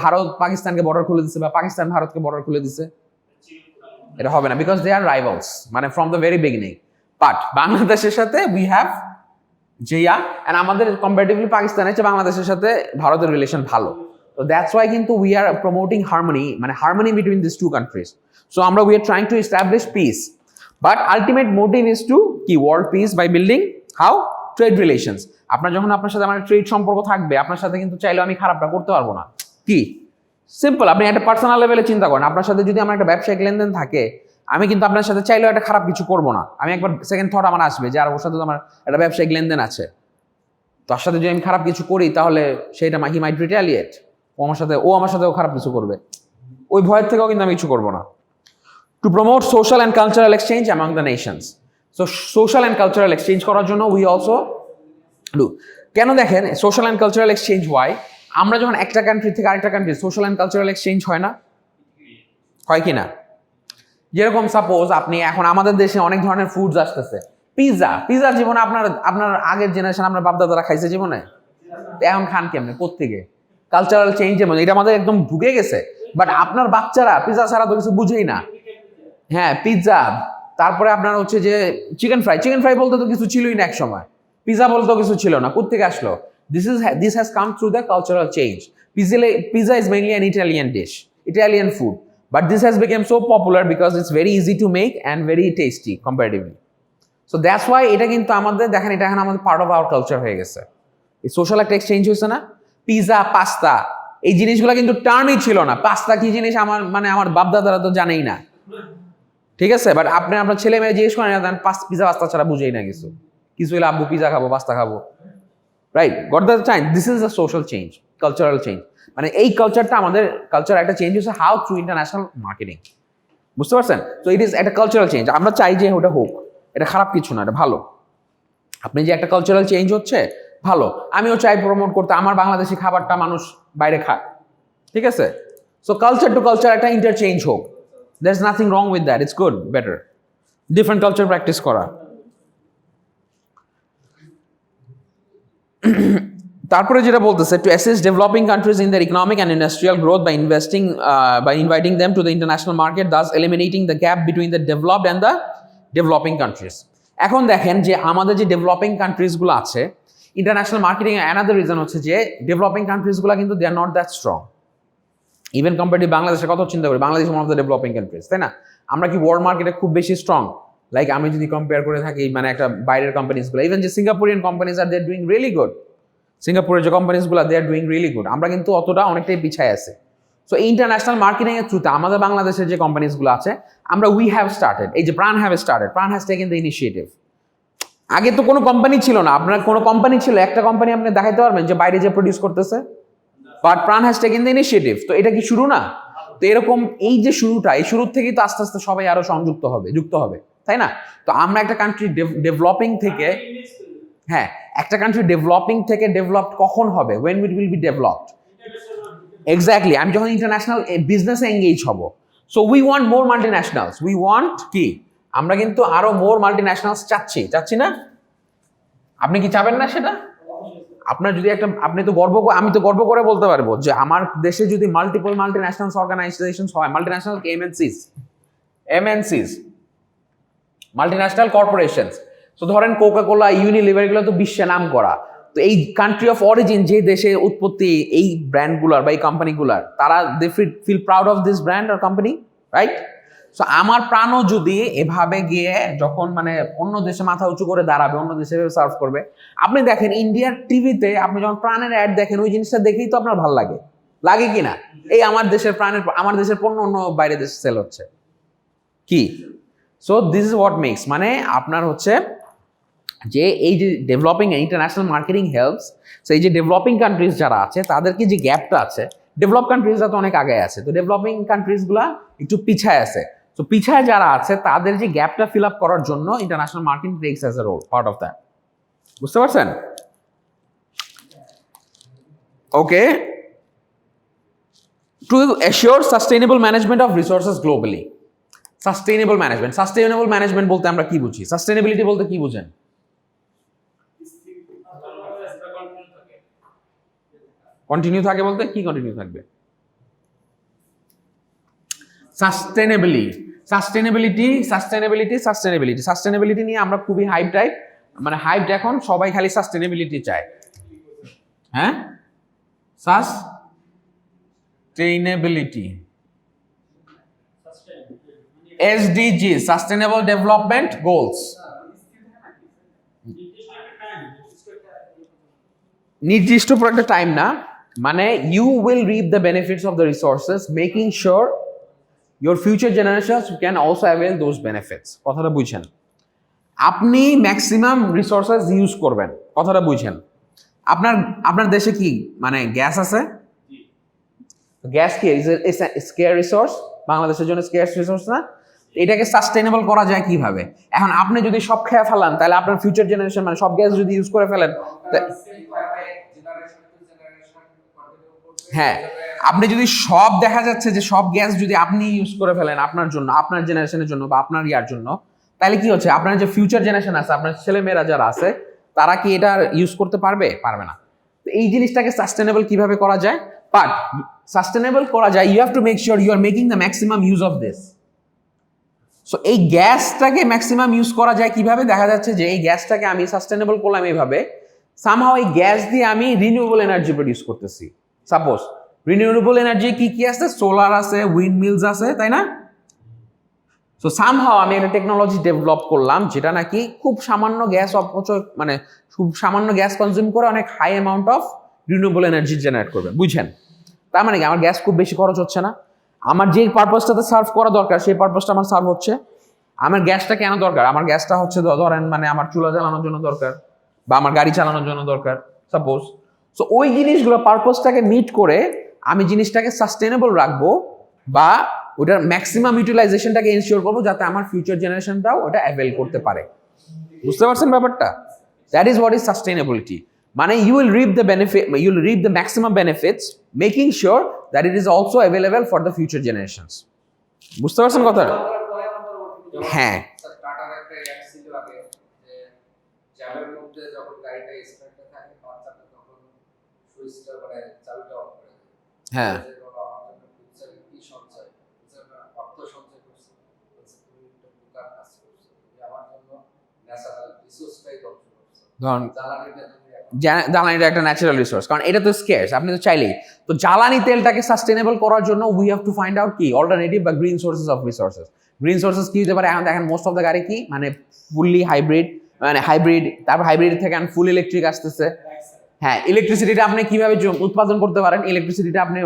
ভারত পাকিস্তানকে বর্ডার খুলে দিচ্ছে বা পাকিস্তান ভারতকে বর্ডার খুলে দিচ্ছে? এটা হবে না, বিকজ দে আর রাইভালস, মানে from the very beginning. But বাংলাদেশের সাথে উই হ্যাভ এন্ড আমাদের কম্পারেটিভলি পাকিস্তানের চেয়ে বাংলাদেশের সাথে ভারতের রিলেশন ভালো। তো দ্যাটস ওয়াই কিন্তু উই আর প্রমোটিং হারমোনি, মানে harmony between this 2 countries. So আমরা we are trying to establish peace, but ultimate motive is to কি world peace by building how trade relations. আপনার সাথে আমার ট্রেড সম্পর্ক থাকবে, আপনার সাথে কিন্তু চাইলেও আমি খারাপটা করতে পারবো না। কি সিম্পল, আপনি একটা পার্সোনাল লেভেলে চিন্তা করেন, আপনার সাথে যদি আমার একটা ব্যবসায়িক লেনদেন থাকে, আমি কিন্তু আপনার সাথে চাইলেও একটা খারাপ কিছু করবো না। আমি একবার সেকেন্ড থট আমার আসবে যে আর ওর সাথে তো আমার একটা ব্যবসায়িক লেনদেন আছে, তার সাথে যদি আমি খারাপ কিছু করি তাহলে সেইটা হি মাইট রিটালিয়েট, ও আমার সাথেও খারাপ কিছু করবে, ওই ভয়ের থেকেও কিন্তু আমি কিছু করবো না। To promote social and cultural exchange among the nations. So social and cultural exchange করার জন্য উই অলসো ডু। কেন দেখেন social and cultural exchange why? আমরা যখন একটা কান্ট্রি থেকে আরেকটা country social and cultural exchange হয় না, হয় কি না? যেরকম সাপোজ আপনি এখন আমাদের দেশে অনেক ধরনের ফুডস আসতেছে, পিৎজা পিৎজা জীবনে আপনার আপনার আগের জেনারেশন আপনার বাপদাদারা খাইছে জীবনে, এখন খান কেমনে কোত্থেকে? কালচারাল চেঞ্জের মধ্যে এটা আমাদের একদম ঢুকে গেছে। বাট আপনার বাচ্চারা পিৎজা ছাড়া তো কিছু বুঝেই না। হ্যাঁ পিৎজা, তারপরে আপনার হচ্ছে যে চিকেন ফ্রাই বলতে তো কিছু ছিলই না এক সময়, পিৎজা বলতে কিছু ছিল না, কোত্থেকে আসলো? This has come through the cultural change. Pizza is mainly an Italian dish, Italian food, but this has become so popular because it's very easy to make and very tasty comparatively. So that's why এটা কিন্তু আমাদের দেখেন এটা এখন আমাদের part of our culture হয়ে গেছে। এই সোশ্যাল একটা এক্সচেঞ্জ হয়েছে না। পিৎজা, পাস্তা এই জিনিসগুলো কিন্তু টার্মই ছিল না। পাস্তা কি জিনিস আমার বাপদাদারা তো জানেই না, ঠিক আছে? বাট আপনি আপনার ছেলে মেয়ে জিজ্ঞেস করেন না, পিৎজা পাস্তা ছাড়া বুঝেই না কিছু হলে আব্বু পিৎজা খাবো, পাস্তা খাবো, right? Got the time, this is a social change, cultural change. মানে এই কালচারটা আমাদের কালচার একটা চেঞ্জ হচ্ছে হাউ থ্রু ইন্টারন্যাশনাল মার্কেটিং, বুঝতে পারছেন? তো ইট ইজ একটা কালচারাল চেঞ্জ। আমরা চাই যে ওটা হোক, এটা খারাপ কিছু না, এটা ভালো। আপনি যে একটা কালচারাল চেঞ্জ হচ্ছে ভালো, আমিও চাই প্রমোট করতে, আমার বাংলাদেশি খাবারটা মানুষ বাইরে খায়, ঠিক আছে? সো কালচার টু কালচার একটা ইন্টারচেঞ্জ হোক, there is nothing wrong with that, it's good, better different culture practice করা। তারপরে যেটা বলতেছে, to assist developing countries in their economic and industrial growth by inviting them to the international market, thus eliminating the gap between the developed and the developing countries. এখন দেখেন যে আমাদের যে developing কান্ট্রিজগুলো আছে, ইন্টারন্যাশনাল মার্কেটিং অ্যানাদার রিজন হচ্ছে যে developing কান্ট্রিজগুলো কিন্তু they are not that strong. Even comparative বাংলাদেশের কথা চিন্তা করি, Bangladesh one of the developing countries, তাই না? আমরা কি ওয়ার্ল্ড মার্কেটে খুব বেশি স্ট্রং? লাইক আমি যদি কম্পেয়ার করে থাকি মানে একটা বাইরের কোম্পানিজগুলো, ইভেন যে Singaporean companies are they are doing really good, সিঙ্গাপুরের যে কোম্পানিজগুলো they are doing really good, আমরা কিন্তু অতটা অনেকটাই পিছায় আছে। সো এই ইন্টারন্যাশনাল মার্কেটিং এর থ্রুতে আমাদের বাংলাদেশের যে কোম্পানিজগুলো আছে, আমরা উই হ্যাভ স্টার্টেড, এই যে প্রাণ হ্যাজ টেকেন দ্য ইনিশিয়েটিভ। আগে তো কোনো কোম্পানি ছিল না, আপনার কোনো কোম্পানি ছিল, একটা কোম্পানি আপনি দেখাইতে পারবেন যে বাইরে যে প্রডিউস করতেছে? বাট প্রাণ হ্যাজ টেকেন দ্য ইনিশিয়েটিভ। তো এটা কি শুরু না? তো এরকম এই যে শুরুটা, এই শুরুর থেকেই তো আস্তে আস্তে সবাই আরো যুক্ত হবে, তাই না? তো আমরা একটা কান্ট্রি ডেভেলপিং থেকে, হ্যাঁ একটা কান্ট্রি ডেভেলপিং থেকে ডেভেলপড কখন হবে? when it will be developed, exactly আমি যখন ইন্টারন্যাশনাল বিজনেসে এঙ্গেজ হব। So we want more multinationals, we want কি, আমরা কিন্তু আরো মোর মাল্টিন্যাশনালস চাচ্ছি না? আপনি কি চাবেন না সেটা? আপনার যদি একটা, আপনি তো আমি তো গর্ব করে বলতে পারবো যে আমার দেশে যদি মাল্টিপল মাল্টিন্যাশনালস অর্গানাইজেশনস হয়, মাল্টিন্যাশনাল এমএনসিস, মাল্টিন্যাশনাল কর্পোরেশনস, তো ধরেন কোকা-কোলা, ইউনিলিভার, এগুলো তো বিশ্বে নাম করা। তো এই কান্ট্রি অফ অরিজিন, যে দেশে উৎপত্তি এই ব্র্যান্ডগুলার বা এই কোম্পানিগুলার, তারা they feel proud of this brand or company, right? So আমার প্রাণও যদি এভাবে গিয়ে যখন মানে অন্য দেশে মাথা উঁচু করে দাঁড়াবে, অন্য দেশে সার্ভ করবে, আপনি দেখেন ইন্ডিয়ার টিভিতে আপনি যখন প্রাণের অ্যাড দেখেন, ওই জিনিসটা দেখেই তো আপনার ভালো লাগে কি না? এই আমার দেশের পণ্য অন্য বাইরে দেশে সেল হচ্ছে কি? So this is what makes, মানে আপনার হচ্ছে যে এই যে developing international marketing helps. So এই যে ডেভেলপিং কান্ট্রিজ যারা আছে তাদেরকে যে গ্যাপটা আছে, ডেভেলপ কান্ট্রিজরা তো অনেক আগে আছে, তো ডেভেলপিং কান্ট্রিজগুলা একটু পিছায় আছে। তো পিছায় যারা আছে তাদের যে গ্যাপটা ফিল আপ করার জন্য international marketing takes as a role, part of that, বুঝতে পারছেন? Okay, to assure sustainable management of resources globally. Sustainable management বলতে আমরা কি বুঝি? সাস্টেইনেবিলিটি বলতে কি বুঝেন? কন্টিনিউ থাকে বলতে কি কন্টিনিউ থাকবে? সাস্টেইনেবিলিটি নিয়ে আমরা খুবই হাইপড এখন সবাই খালি সাস্টেইনেবিলিটি চায়। হ্যাঁ, sustainability, SDG, sustainable development goals, নির্দিষ্ট পর একটা টাইম না, মানে you will reap the benefits of the resources, making sure your future generations can also avail those benefits. কথাটা বুঝছেন? আপনি ম্যাক্সিমাম রিসোর্সেস ইউজ করবেন, কথাটা বুঝছেন? আপনার দেশে কি মানে গ্যাস আছে? গ্যাস কি স্কেয়ার রিসোর্স, বাংলাদেশের জন্য স্কেয়ার রিসোর্স না? এটাকে সাস্টেইনেবল করা যায় কিভাবে? এখন আপনি যদি সব খেয়ে ফেলান, তাহলে আপনার ফিউচার জেনারেশন মানে সব গ্যাস যদি ইউজ করে ফেলেন, হ্যাঁ আপনি যদি সব দেখা যাচ্ছে যে সব গ্যাস যদি আপনি ইউজ করে ফেলেন আপনার জন্য, আপনার জেনারেশনের জন্য বা আপনার ইয়ার জন্য, তাহলে কি হচ্ছে, আপনার যে ফিউচার জেনারেশন আছে, আপনার ছেলেমেয়েরা যারা আছে, তারা কি এটা ইউজ করতে পারবে? পারবে না। তো এই জিনিসটাকে সাস্টেনেবল কিভাবে করা যায়? বাট সাস্টেনেবল করা যায়, you have to make sure you are making the maximum use of this. So এই গ্যাসটাকে ম্যাক্সিমাম ইউজ করা যায় কিভাবে? দেখা যাচ্ছে যে এই গ্যাসটাকে আমি সাস্টেনেবল করলাম এইভাবে, সামহাও এই গ্যাস দিয়ে আমি রিনিউয়েবল এনার্জি প্রডিউস করতেছি। সাপোজ রিনিউয়েবল এনার্জি কি কি আছে? সোলার আছে, উইন্ড মিলস আছে, তাই না? সো সামহাও আমি একটা টেকনোলজি ডেভেলপ করলাম যেটা নাকি খুব সামান্য গ্যাস অপচয়, মানে খুব সামান্য গ্যাস কনজিউম করে অনেক high amount of renewable energy generate করবে। বুঝছেন? তার মানে কি আমার গ্যাস খুব বেশি খরচ হচ্ছে না, আমার যে পারপাসটাতে সার্ভ করা দরকার সেই পারপাসটা আমার সার্ভ হচ্ছে। আমার গ্যাসটা কেন দরকার? আমার গ্যাসটা হচ্ছে ধরেন মানে আমার চুলা জ্বালানোর জন্য দরকার, বা আমার গাড়ি চালানোর জন্য দরকার সাপোজ। সো ওই জিনিসগুলো পারপাসটাকে মিট করে আমি জিনিসটাকে সাস্টেনেবল রাখবো, বা ওটার ম্যাক্সিমাম ইউটিলাইজেশনটাকে এনশিওর করবো যাতে আমার ফিউচার জেনারেশনটাও ওটা অ্যাভেল করতে পারে। বুঝতে পারছেন ব্যাপারটা? That is what is sustainability. মানে you will reap the benefit, you will reap the maximum benefits, making sure that it is also available for the future generations. বুঝতে পারছেন কথাটা? হ্যাঁ। টাটার একটা অ্যাড ছিল আগে যে জ্যামের মধ্যে যখন গাড়িটা স্টার্টে থাকে বাচ্চাটা তখন সুইচটা মানে চাবিটা অফ করে দেয়। হ্যাঁ। যে বাবা আমার জন্য ফিউচারে কি সঞ্চয়, ফিউচারে অর্থ সঞ্চয় করছে, বলছে তুমি একটা দোকান কাজ করছো, তুমি আমার জন্য ন্যাচারাল রিসোর্সটাই ধ্বংস করছো। ধরুন জ্বালানিটা তুমি জ্বালানিটা একটা ন্যাচারাল রিসোর্স, কারণ এটা তো স্কেয়ার্স, আপনি তো চাইলেই তো জ্বালানি তেলটাকে সাস্টেনেবল করার জন্য we have to find out কি অল্টারনেটিভ বা green sources of resources. Green sources কি হতে পারে? এখন দেখেন মোস্ট অফ দ্য গাড়ি কি মানে ফুললি হাইব্রিড, মানে হাইব্রিড, তারপর হাইব্রিড থেকে ফুল ইলেকট্রিক আসতেছে। হ্যাঁ, ইলেকট্রিসিটিটা আপনি কিভাবে উৎপাদন করতে পারেন? ইলেকট্রিসিটিটা আপনি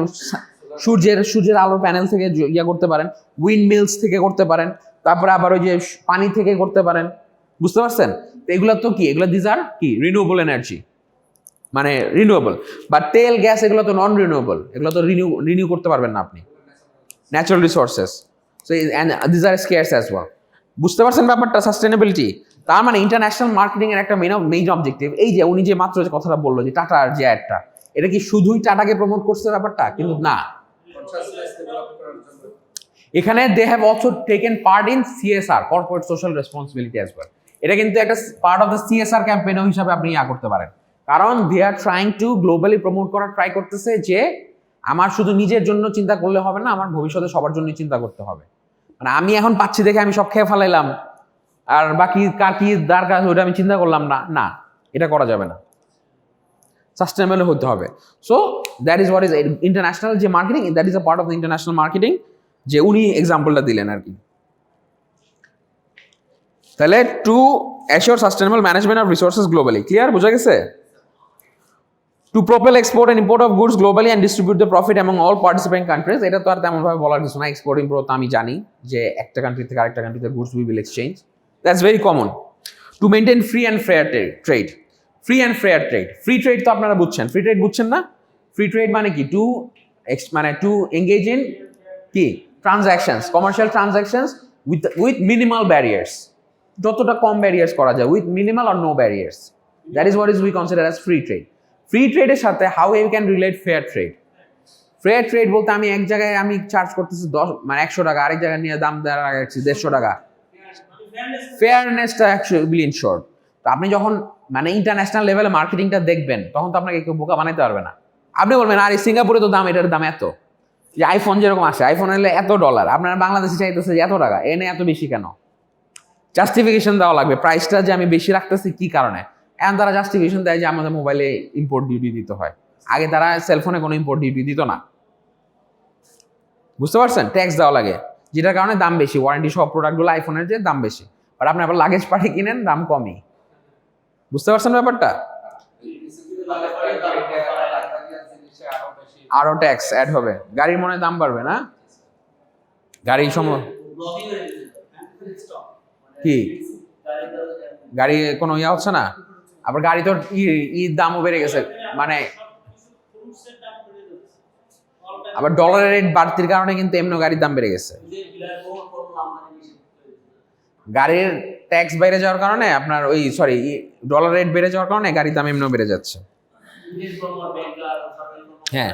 সূর্যের আলোর প্যানেল থেকে ইয়া করতে পারেন, উইন্ড মিলস থেকে করতে পারেন, তারপরে আবার ওই যে পানি থেকে করতে পারেন। বুঝতে পারছেন? তো এগুলো তো কি, এগুলো দিজ আর কি রিনিউয়েবল এনার্জি, মানে রিনিউয়েবল। বাট তেল গ্যাস এগুলো তো নন রিনিউয়েবল, এগুলো তো রিনিউ করতে পারবেন না আপনি, natural resources. So these are scarce as well. বুঝতে পারছেন ব্যাপারটা? সাস্টেনেবিলিটি তার মানে ইন্টারন্যাশনাল মার্কেটিং এর একটা মেইন অবজেক্টিভ। এই যে উনি যে মাত্র যে কথাটা বললো যে টাটার যে অ্যাডটা, এটা কি শুধুই টাটাকে প্রমোট করছে ব্যাপারটা? কিন্তু না, কনসাসনেস ডেভেলপ করার জন্য এখানে they have also taken part in CSR, corporate social responsibility as well. এটা কিন্তু একটা part of the CSR campaign হিসাবে আপনি ইয়া করতে পারেন, কারণ they are trying to globally promote করার ট্রাই করতেছে যে আমার শুধু নিজের জন্য চিন্তা করলে হবে না, আমার ভবিষ্যতে সবার জন্য চিন্তা করতে হবে। মানে আমি এখন পাচ্ছি দেখে আমি সব খেয়ে ফেলাইলাম, আর বাকি কার কি দরকার ওটা আমি চিন্তা করলাম না, না, এটা করা যাবে না, সাস্টেনেবল হতে হবে। So that is what is international যে marketing, that is a part of the international marketing, যে উনি এক্সাম্পলটা দিলেন আর কি। তাহলে to assure sustainable management of resources globally, clear? বোঝা গেছে? To propel export and import of goods globally and distribute the profit among all participant countries. এটা তো আর তেমনভাবে বলার কিছু না, এক্সপোর্ট ইম্পোর্ট আমি জানি যে একটা কান্ট্রি থেকে আরেকটা কান্ট্রিতে goods we will exchange, that's very common. To maintain free and fair trade, free and fair trade, free trade তো আপনারা বুঝছেন, ফ্রি ট্রেড বুঝছেন না? ফ্রি ট্রেড মানে কি? টু এঙ্গেজ ইন কি transactions, commercial transactions with minimal barriers, যতটা কম ব্যারিয়ার্স করা যায়, with minimal or no barriers, that is what is we consider as free trade. Free ট্রেডের সাথে how you can relate fair trade? Fair trade বলতে আমি এক জায়গায় আমি চার্জ করতেছি 100 টাকা, আরেক জায়গায় নিয়ে দাম দেওয়া রাখছি 150 টাকা, ফেয়ারনেসটা অ্যাকচুয়ালি ইনশর্ট। তো আপনি যখন মানে ইন্টারন্যাশনাল লেভেলে মার্কেটিংটা দেখবেন, তখন তো আপনাকে কেউ বোকা বানাইতে পারবে না। আপনি বলবেন আরে সিঙ্গাপুরে তো দাম, এটার দাম এত, যে আইফোন যেরকম আসে, আইফোন এলে $1, আপনার বাংলাদেশে চাইতেছে যে এত টাকা, এনে এত বেশি কেন? জাস্টিফিকেশন দেওয়া লাগবে প্রাইসটা যে আমি বেশি রাখতেছি কি কারণে। এখন তারা জাস্টিফিকেশন দেয় যে আমাদের মোবাইলে ইম্পোর্ট ডিউটি দিতে হয়, আগে তারা সেলফোনে কোনো ইম্পোর্ট ডিউটি দিত না। বুঝতে পারছেন? ট্যাক্স দেওয়া লাগে, যেটার কারণে দাম বেশি, ওয়ারেন্টি সব প্রোডাক্টগুলো আইফোনের যে দাম বেশি, বাট আপনি আবার লাগেজ পাঠিয়ে কিনেন দাম কমই। বুঝতে পারছেন ব্যাপারটা? আরো ট্যাক্স অ্যাড হবে, গাড়ির মনে দাম বাড়বে না, গাড়ির সময় কি গাড়ি কোনো ইয়া হচ্ছে না, আবার গাড়ি তো দামও বেড়ে গেছে, মানে আবার ডলারের রেট বাড়তির কারণে কিন্তু এমনি গাড়ির দাম বেড়ে গেছে। গাড়ির ট্যাক্স বেড়ে যাওয়ার কারণে আপনার ডলার রেট বেড়ে যাওয়ার কারণে গাড়ির দাম এমনিও বেড়ে যাচ্ছে। হ্যাঁ,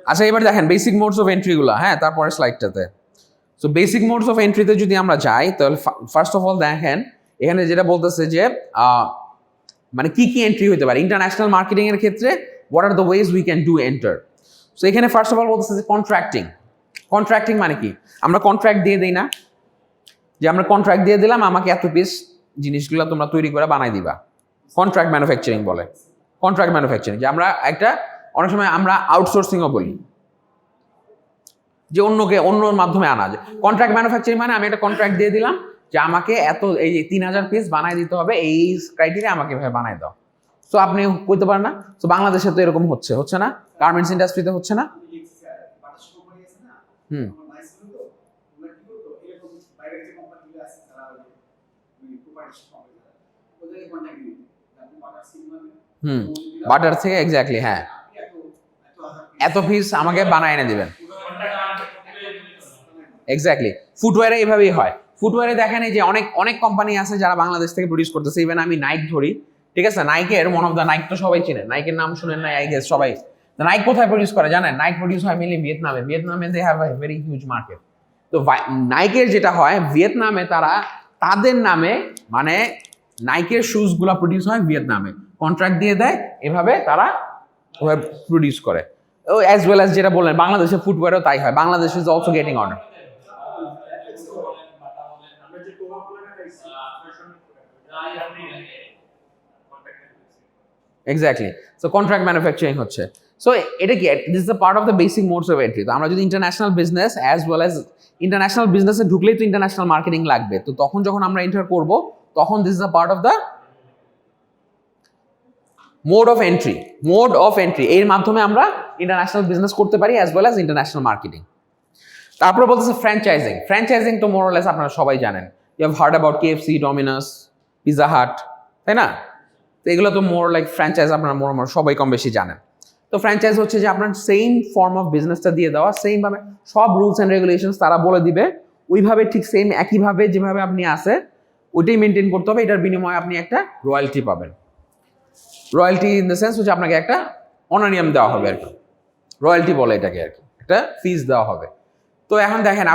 আচ্ছা এবার দেখেন বেসিক মোডস অফ এন্ট্রি গুলা। হ্যাঁ, তারপরে স্লাইডটাতে সো বেসিক মোডস অফ এন্ট্রিতে যদি আমরা যাই তাহলে ফার্স্ট অফ অল দেখেন এখানে যেটা বলতেছে যে মানে কি কি এন্ট্রি হতে পারে ইন্টারন্যাশনাল মার্কেটিং এর ক্ষেত্রে what are the ways we can do enter. So এখানে ফার্স্ট অফ অল বলতেছে যে কন্ট্রাক্টিং। কন্ট্রাক্টিং মানে কি? আমরা কন্ট্রাক্ট দিয়ে দিই না, যে আমরা কন্ট্রাক্ট দিয়ে দিলাম আমাকে এত পিস জিনিসগুলো তোমরা তৈরি করে বানাই দিবা, কন্ট্রাক্ট ম্যানুফ্যাকচারিং বলে। কন্ট্রাক্ট ম্যানুফ্যাকচারিং যে আমরা একটা অনেক সময় আমরা আউটসোর্সিংও বলি, যে অন্যর মাধ্যমে আনা যায়। কন্ট্রাক্ট ম্যানুফ্যাকচারিং মানে আমি একটা কন্ট্রাক্ট দিয়ে দিলাম যে আমাকে এত এই 3000 পিস বানাই দিতে হবে, এই ক্রাইটেরিয়া আমাকে এভাবে বানাই দাও। সো আপনি কইতে পারেন না। তো বাংলাদেশে তো এরকম হচ্ছে না? গার্মেন্টস ইন্ডাস্ট্রিতে হচ্ছে না? হুম বাটার থেকে এক্স্যাক্টলি, হ্যাঁ এত পিস আমাকে বানায় এনে দিবেন। এক্স্যাক্টলি ফুটওয়্যারে এইভাবেই হয়। ফুটওয়্যারে দেখেন এই যে অনেক অনেক কোম্পানি আছে যারা বাংলাদেশ থেকে প্রডিউস করতেছে। ইভেন আমি নাইক ধরি, ঠিক আছে, নাইকের ওয়ান অফ দ্য, নাইক তো সবাই চিনেন, নাইকের নাম শুনেন নাই আই গেস সবাই। নাইক কোথায় প্রডিউস করে জানেন? নাইক প্রডিউস হয় মেনলি ভিয়েতনামে। ভিয়েতনামে they have a very huge market. তো নাইকের যেটা হয় ভিয়েতনামে, তারা তাদের নামে মানে নাইকের শুজ গুলা প্রডিউস হয় ভিয়েতনামে, কন্ট্রাক্ট দিয়ে দেয়, এভাবে তারা প্রডিউস করে। ও অ্যাজ ওয়েল অ্যাজ যেটা বললেন বাংলাদেশের ফুটওয়্যারও তাই হয়, Bangladesh is also getting order. Exactly, so contract manufacturing হচ্ছে। সো এটা কি, this is a part of the basic modes of entry. তো আমরা যদি international business as well as international বিজনেসে ঢুকলেই তো ইন্টারন্যাশনাল মার্কেটিং লাগবে, তো তখন যখন আমরা এন্টার করব তখন this is a part of the mode of entry. Mode of entry এর মাধ্যমে আমরা ইন্টারন্যাশনাল বিজনেস করতে পারি as well as international marketing. তারপরে বলতেছে ফ্র্যাঞ্চাইজিং। ফ্র্যাঞ্চাইজিং তো মোর অর লেস আপনারা সবাই জানেন, you have heard about KFC, Domino's, pizza Hut, তাই না? তো এগুলো তো মোর লাইক ফ্র্যাঞ্চাইজ, আপনারা মোর সবাই কম বেশি জানেন। তো ফ্র্যাঞ্চাইজ হচ্ছে যে আপনার সেম ফর্ম অফ বিজনেসটা দিয়ে দেওয়া, সেম ভাবে সব রুলস অ্যান্ড রেগুলেশনস তারা বলে দিবে, ওইভাবে ঠিক সেম একইভাবে যেভাবে আপনি আছে ওইটাই মেনটেন করতে হবে। এটার বিনিময়ে আপনি একটা রয়্যালটি পাবেন। রয়্যালটি ইন দ্য সেন্স হচ্ছে আপনাকে একটা অনারিয়াম দেওয়া হবে আর কি, রয়্যালটি বলে এটাকে আর কি, একটা ফিস দেওয়া হবে। তো এখন দেখেন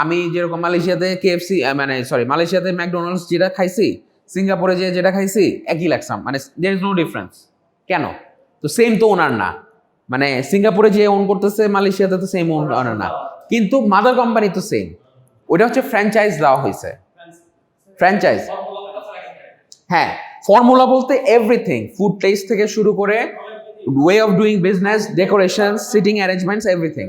আমি যেরকম মালয়েশিয়াতে কেএফসি মানে সরি মালয়েশিয়াতে ম্যাকডোনাল্ডস যেটা খাইছি, সিঙ্গাপুরে যেটা খাইছি একই লাগছে, মানে দেয়ার ইজ নো ডিফারেন্স। কেন? তো সেম তো ওনার না, মানে সিঙ্গাপুরে যে ওন করতেছে মালয়েশিয়াতে তো সেম ওনার না, কিন্তু মাদার কোম্পানি তো সেম। ওইটা হচ্ছে ফ্র্যাঞ্চাইজ দেওয়া হয়েছে। ফ্র্যাঞ্চাইজ, হ্যাঁ ফর্মুলা বলতে এভরিথিং, ফুড টেস্ট থেকে শুরু করে way of doing business, decoration, seating arrangements, everything.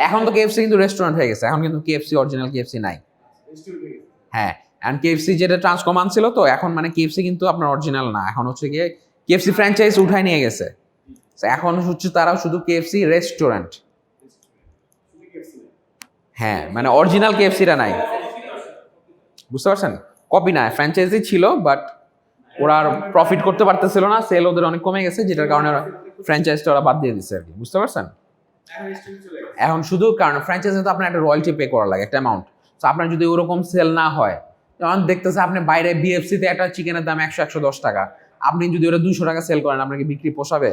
এখন তো কেএফসি কিন্তু রেস্টুরেন্ট হয়ে গেছে, এখন কিন্তু কেএফসি অরিজিনাল কেএফসি নাই। হ্যাঁ, এন্ড কেএফসি যেটা ট্রান্সকমান ছিল, তো এখন মানে কেএফসি কিন্তু আপনার অরিজিনাল না, এখন হচ্ছে গিয়ে কেএফসি ফ্র্যাঞ্চাইজ উঠায় নিয়ে গেছে। এখন হচ্ছে তারা শুধু কেএফসি রেস্টুরেন্ট। হ্যাঁ, মানে অরিজিনাল কেএফসিটা নাই, বুঝতে পারছেন? কপি না, ফ্র্যাঞ্চাইজি ছিল, বাট ওরা আর প্রফিট করতে পারতেছিল না, সেল ওদের অনেক কমে গেছে, যেটার কারণে ওরা ফ্র্যাঞ্চাইজটা ওরা বাদ দিয়ে দিচ্ছে আর কি, বুঝতে পারছেন? এখন শুধু কারণ ফ্র্যাঞ্চাইজি তো আপনার একটা রয়্যালটি পে করা লাগে, একটা অ্যামাউন্ট। তো আপনার যদি ওরকম সেল না হয়, যেমন দেখতেছে আপনি বাইরে বিএফসিতে একটা চিকেনের দাম 100-110 টাকা, আপনি যদি ওরা 200 টাকা সেল করেন, আপনাকে বিক্রি পোষাবে?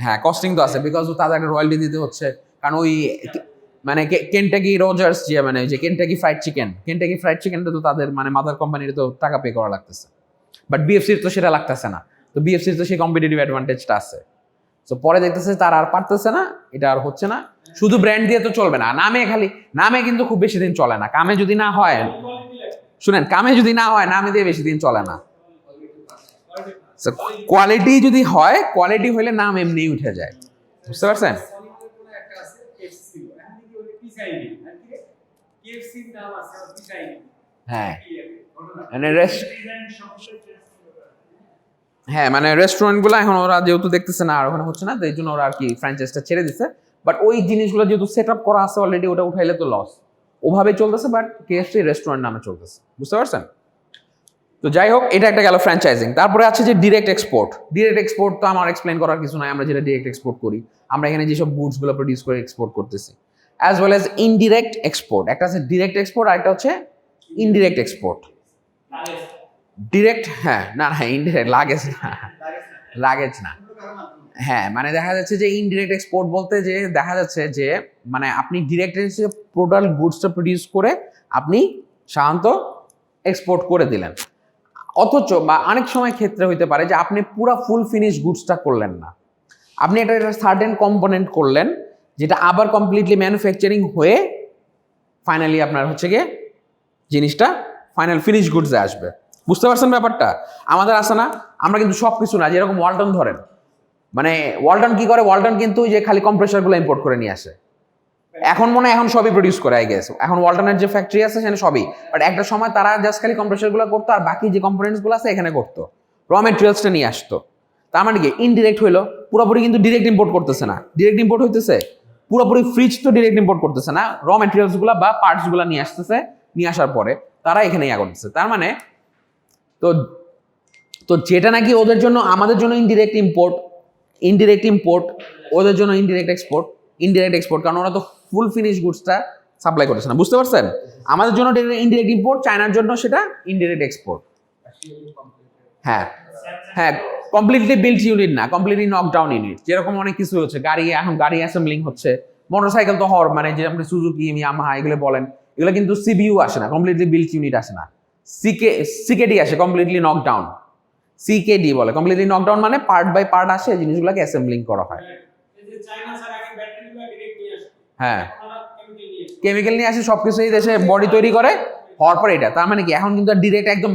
হ্যাঁ, কস্টিং তো আছে, বিকজ তাদের একটা রয়্যালটি দিতে হচ্ছে। কারণ ওই মানে কেনটাকি রোজার্স যে মানে যে কেনটাকি ফ্রাইড চিকেনটা তো তাদের মানে মাদার কোম্পানির তো টাকা পে করা লাগতেছে, বাট বিএফসির তো সেটা লাগতেছে না। তো বিএফসির তো সেই কম্পিটিটিভ অ্যাডভান্টেজটা আছে। তো পরে দেখতেছে তারা আর পারতেছে না, এটা আর হচ্ছে না। শুধু ব্র্যান্ড দিয়ে তো চলবে না, নামে কিন্তু খুব বেশি দিন চলে না। কামে যদি না হয়, শুনেন, কামে যদি না হয় নামে দিয়ে বেশি দিন চলে না। কোয়ালিটি যদি হয়, কোয়ালিটি হইলে নাম এমনি উঠে যায়, বুঝতে পারছেন? হ্যাঁ, মানে রেস্টুরেন্টগুলো এখন ওরা যেহেতু দেখতেছে না আর ওখানে হচ্ছে না, তো এই জন্য ওরা আর কি ফ্র্যাঞ্চাইজটা ছেড়ে দিচ্ছে। বাট ওই জিনিসগুলো যেহেতু সেট আপ করা আছে অলরেডি, ওটা উঠাইলে তো লস, ওভাবে চলতেছে। বাট কেএফসি রেস্টুরেন্ট নামে চলতেছে, বুঝতে পারছেন? তো যাই হোক, এটা একটা গেল ফ্র্যাঞ্চাইজিং। তারপরে আছে যে ডিরেক্ট এক্সপোর্ট। ডিরেক্ট এক্সপোর্ট তো আমার এক্সপ্লেন করার কিছু নাই, আমরা যেটা ডিরেক্ট এক্সপোর্ট করি, আমরা এখানে যেসব গুডসগুলো প্রডিউস করে এক্সপোর্ট করতেছি। As well as indirect export, একটা আছে ডিরেক্ট এক্সপোর্ট, আর একটা হচ্ছে ইনডিরেক্ট এক্সপোর্ট। ডিরেক্ট, হ্যাঁ, না ইনডিরেক্ট, লাগেজ না। হ্যাঁ মানে দেখা যাচ্ছে যে ইনডিরেক্ট এক্সপোর্ট বলতে যে দেখা যাচ্ছে যে মানে আপনি ডিরেক্ট প্রোডাক্ট গুডসটা প্রডিউস করে আপনি সাধারণত এক্সপোর্ট করে দিলেন, অথচ বা অনেক সময় ক্ষেত্রে হইতে পারে যে আপনি পুরো ফুল ফিনিশ গুডসটা করলেন না, আপনি এটা সার্টেন কম্পোনেন্ট করলেন যেটা আবার কমপ্লিটলি ম্যানুফ্যাকচারিং হয়ে ফাইনালি আপনার হচ্ছে গিয়ে জিনিসটা ফাইনাল ফিনিশ গুডসে আসবে। বুঝতে পারছেন ব্যাপারটা? আমাদের আসে না, আমরা কিন্তু সব কিছু না, যেরকম ওয়ালটন ধরেন, মানে ওয়ালটন কি করে, ওয়ালটন কিন্তু যে খালি কম্প্রেসারগুলো ইম্পোর্ট করে নিয়ে আসে, এখন মনে হয় এখন সবই প্রডিউস করে আই গেস, এখন ওয়ালটনের যে ফ্যাক্টরি আছে সেখানে সবই, বাট একটা সময় তারা জাস্ট খালি কম্প্রেসারগুলো করতো আর বাকি যে কম্পোনেন্টসগুলো আছে এখানে করতো, র মেটেরিয়ালসটা নিয়ে আসতো। তার মানে কি ইনডিরেক্ট হইলো, পুরোপুরি কিন্তু ডিরেক্ট ইম্পোর্ট করতেছে না, ডিরেক্ট ইম্পোর্ট হইতেছে পুরোপুরি ফ্রিজ তো ডিরেক্ট ইম্পোর্ট করতেছে না, র মেটেরিয়ালসগুলো বা পার্টসগুলো নিয়ে আসতেছে, নিয়ে আসার পরে তারা এখানে ইয়া করতেছে। তার মানে তো তো যেটা নাকি ওদের জন্য আমাদের জন্য ইনডিরেক্ট ইম্পোর্ট ওদের জন্য ইনডিরেক্ট এক্সপোর্ট, কারণ ওরা তো ফুল ফিনিশ গুডসটা সাপ্লাই করতেছে না। বুঝতে পারছেন? আমাদের জন্য ইনডিরেক্ট ইম্পোর্ট, চায়নার জন্য সেটা ইনডিরেক্ট এক্সপোর্ট। হ্যাঁ হ্যাঁ, কমপ্লিটলি বিল্ট ইউনিট না, কমপ্লিটলি নকডাউন ইউনিট, যেরকম অনেক কিছু হচ্ছে, এখন গাড়ি অ্যাসেম্বলিং হচ্ছে, মোটরসাইকেল তো হওয়ার মানে যে আপনি সুজুকি ইয়ামাহা এগুলো বলেন, এগুলো কিন্তু সিবিইউ আসে না, কমপ্লিটলি বিল্ট ইউনিট আসে না, সিকেডি আসে কমপ্লিটলি নকডাউন, সিকেডি বলে কমপ্লিটলি নকডাউন, মানে পার্ট বাই পার্ট আসে জিনিসগুলোকে অ্যাসেম্বলিং করা হয়। হ্যাঁ কেমিক্যাল নিয়ে আসে, সবকিছু এই দেশে বডি তৈরি করে, হওয়ার পর এটা, তার মানে কি এখন কিন্তু ডিরেক্ট একদম,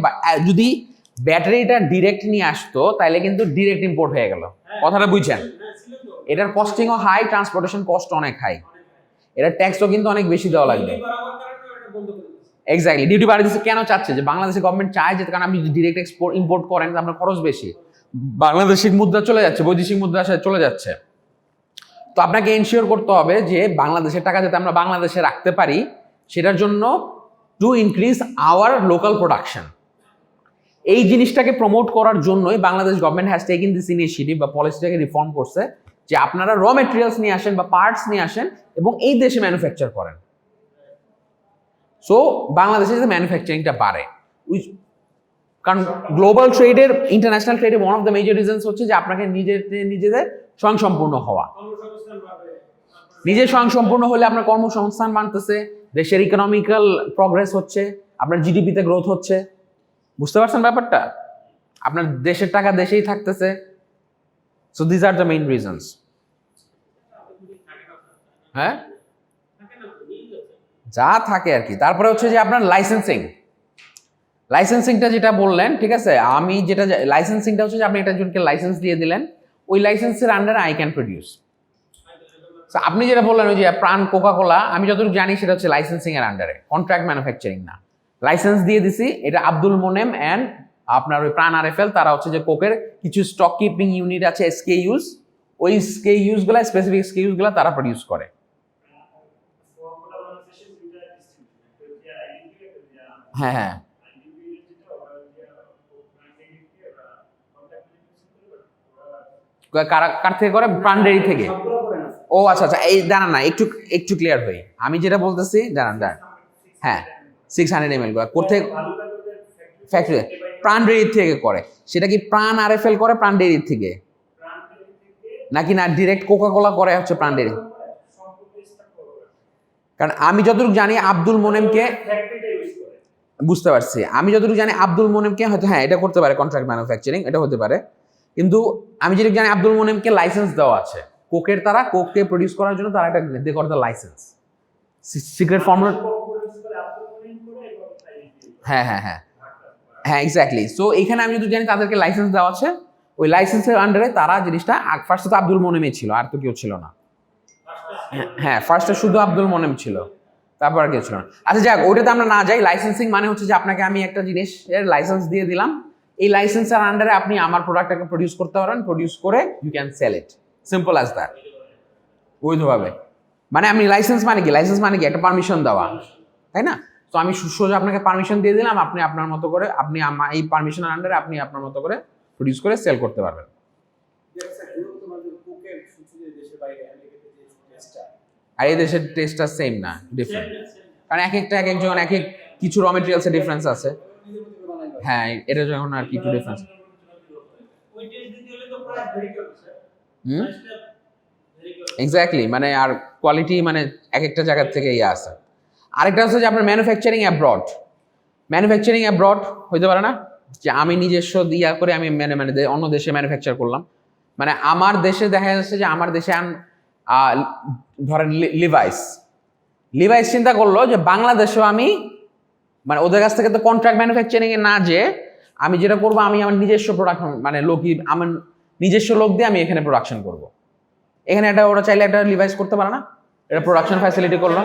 যদি ব্যাটারিটা ডিরেক্ট নিয়ে আসতো তাহলে কিন্তু ডিরেক্ট ইম্পোর্ট হয়ে গেল, কথাটা বুঝছেন? এটার কস্টিংও হাই, ট্রান্সপোর্টেশন কস্ট অনেক হাই, এটার ট্যাক্সও কিন্তু অনেক বেশি দেওয়া লাগবে। এক্স্যাক্টলি, ডিউটি বাড়িয়ে দিচ্ছে, কেন চাচ্ছে যে বাংলাদেশের গভর্নমেন্ট চায় যে, কারণ আপনি ডিরেক্ট ইম্পোর্ট করেন আপনার খরচ বেশি, বাংলাদেশিক মুদ্রা চলে যাচ্ছে, বৈদেশিক মুদ্রা চলে যাচ্ছে, তো আপনাকে এনশিওর করতে হবে যে বাংলাদেশের টাকা যাতে আমরা বাংলাদেশে রাখতে পারি, সেটার জন্য to increase our local production, এই জিনিসটাকে প্রমোট করার জন্যই Bangladesh government has taken this initiative বা পলিসিটাকে রিফর্ম করছে যে আপনারা র মেটেরিয়ালস নিয়ে আসেন বা পার্টস নিয়ে আসেন এবং এই দেশে ম্যানুফ্যাকচার করেন, সো বাংলাদেশে যে ম্যানুফ্যাকচারিংটা বাড়ে। কারণ গ্লোবাল ট্রেডের, ইন্টারন্যাশনাল ট্রেডের one of the major reasons হচ্ছে যে আপনাকে নিজেদের স্বয়ংসম্পূর্ণ হওয়া, নিজে স্বয়ংসম্পূর্ণ হলে আপনার কর্মসংস্থান বাড়তেছে, দেশের ইকোনমিক্যাল প্রগ্রেস হচ্ছে, আপনার জিডিপিতে গ্রোথ হচ্ছে। বুঝতে পারছেন ব্যাপারটা? আপনার দেশের টাকা দেশেই থাকতেছে, so this are the main reasons. হ্যাঁ যা থাকে আর কি। তারপরে হচ্ছে যে আপনার লাইসেন্সিংটা যেটা বললেন, ঠিক আছে, আমি যেটা লাইসেন্সিংটা হচ্ছে যে আপনি একজনকে লাইসেন্স দিয়ে দিলেন, ওই লাইসেন্সের আন্ডারে আই ক্যান প্রডিউস। আপনি যেটা বললেন ওই যে প্রাণ কোকা কোলা, আমি যতটুকু জানি সেটা হচ্ছে লাইসেন্সিং এর আন্ডারে, কন্ট্রাক্ট ম্যানুফ্যাকচারিং না। লাইসেন্স দিয়ে দিছি, এটা আব্দুল মোনেম অ্যান্ড আপনার ওই প্রাণ আরএফএল, তারা হচ্ছে যে কোকের কিছু স্টক কিপিং ইউনিট আছে, এসকেইউজ, ওই এসকেইউজ গুলা, স্পেসিফিক এসকেইউজ গুলা তারা প্রডিউস করে। হ্যাঁ হ্যাঁ কার থেকে করে? প্রাণ ডেইরি থেকে। ও আচ্ছা আচ্ছা, এই দাঁড়ান না, একটু ক্লিয়ার হই, আমি যেটা বলতেছি দাঁড়ান, হ্যাঁ 600 ml গুলো কোথায়? ফ্যাক্টরি, প্রাণ ডেইরি থেকে করে। সেটা কি প্রাণ আরএফএল করে প্রাণ ডেইরি থেকে, নাকি না ডিরেক্ট কোকা কোলা করে হচ্ছে প্রাণ ডেইরি? কারণ আমি যতটুকু জানি আব্দুল মোনেমকে, বুঝতে পারছি, আমি যতটুকু জানি আব্দুল মোনেমকে হয়তো, হ্যাঁ এটা করতে পারে কন্ট্রাক্ট ম্যানুফ্যাকচারিং, এটা হতে পারে, কিন্তু আমি যেটুকু জানি আব্দুল মোনেমকে লাইসেন্স দেওয়া আছে কোকের, তারা কোককে প্রডিউস করার জন্য তারা একটা দে কর দ্য লাইসেন্স, সিক্রেট ফর্মুলা। হ্যাঁ হ্যাঁ হ্যাঁ হ্যাঁ এক্স্যাক্টলি। সো এখানে আমি যদি জানি তাদেরকে লাইসেন্স দেওয়া আছে, ওই লাইসেন্সের আন্ডারে তারা জিনিসটা, ফার্স্টে তো আব্দুল মোনেমই ছিল, আর তো কেউ ছিল না। হ্যাঁ ফার্স্টে শুধু আব্দুল মোনেম ছিল, তারপর আর কেউ ছিল না। আচ্ছা যাক, ওইটাতে আমরা না যাই। লাইসেন্সিং মানে হচ্ছে যে আপনাকে আমি একটা জিনিসের লাইসেন্স দিয়ে দিলাম, এই লাইসেন্সের আন্ডারে আপনি আমার প্রোডাক্টটাকে প্রডিউস করতে পারেন, প্রডিউস করে you can sell it, simple as that, বৈধভাবে। মানে আমি লাইসেন্স মানে কি, লাইসেন্স মানে কি একটা পারমিশন দেওয়া, তাই না? তো আমি সোজা আপনাকে পারমিশন দিয়ে দিলাম, আপনি আপনার মতো করে, আপনি এই পারমিশনের আন্ডারে আপনি আপনার মতো করে প্রডিউস করে সেল করতে পারবেন। আর এই দেশের টেস্টটা সেম না, ডিফারেন্ট, কারণ এক একজন এক কিছু র মেটেরিয়ালসের ডিফারেন্স আছে। হ্যাঁ এটা যখন আর কি একটু ডিফারেন্স, হুম, এক্স্যাক্টলি, মানে আর কোয়ালিটি মানে এক একটা জায়গার থেকে ইয়ে আসে। আরেকটা হচ্ছে যে আপনার ম্যানুফ্যাকচারিং অ্যাব্রড। ম্যানুফ্যাকচারিং অ্যাব্রড হইতে পারে না যে আমি নিজস্ব ইয়া করে আমি অন্য দেশে ম্যানুফ্যাকচার করলাম। মানে আমার দেশে দেখা যাচ্ছে যে আমার দেশে ধরেন লিভাইস লিভাইস চিন্তা করলো যে বাংলাদেশেও আমি মানে ওদের কাছ থেকে তো কন্ট্রাক্ট ম্যানুফ্যাকচারিং এ না, যে আমি যেটা করবো আমি আমার নিজস্ব প্রোডাক্ট মানে আমার নিজস্ব লোক দিয়ে আমি এখানে প্রোডাকশন করব। এখানে একটা ওরা চাইলে একটা লিভাইস করতে পারে না, এটা প্রোডাকশন ফ্যাসিলিটি করলো।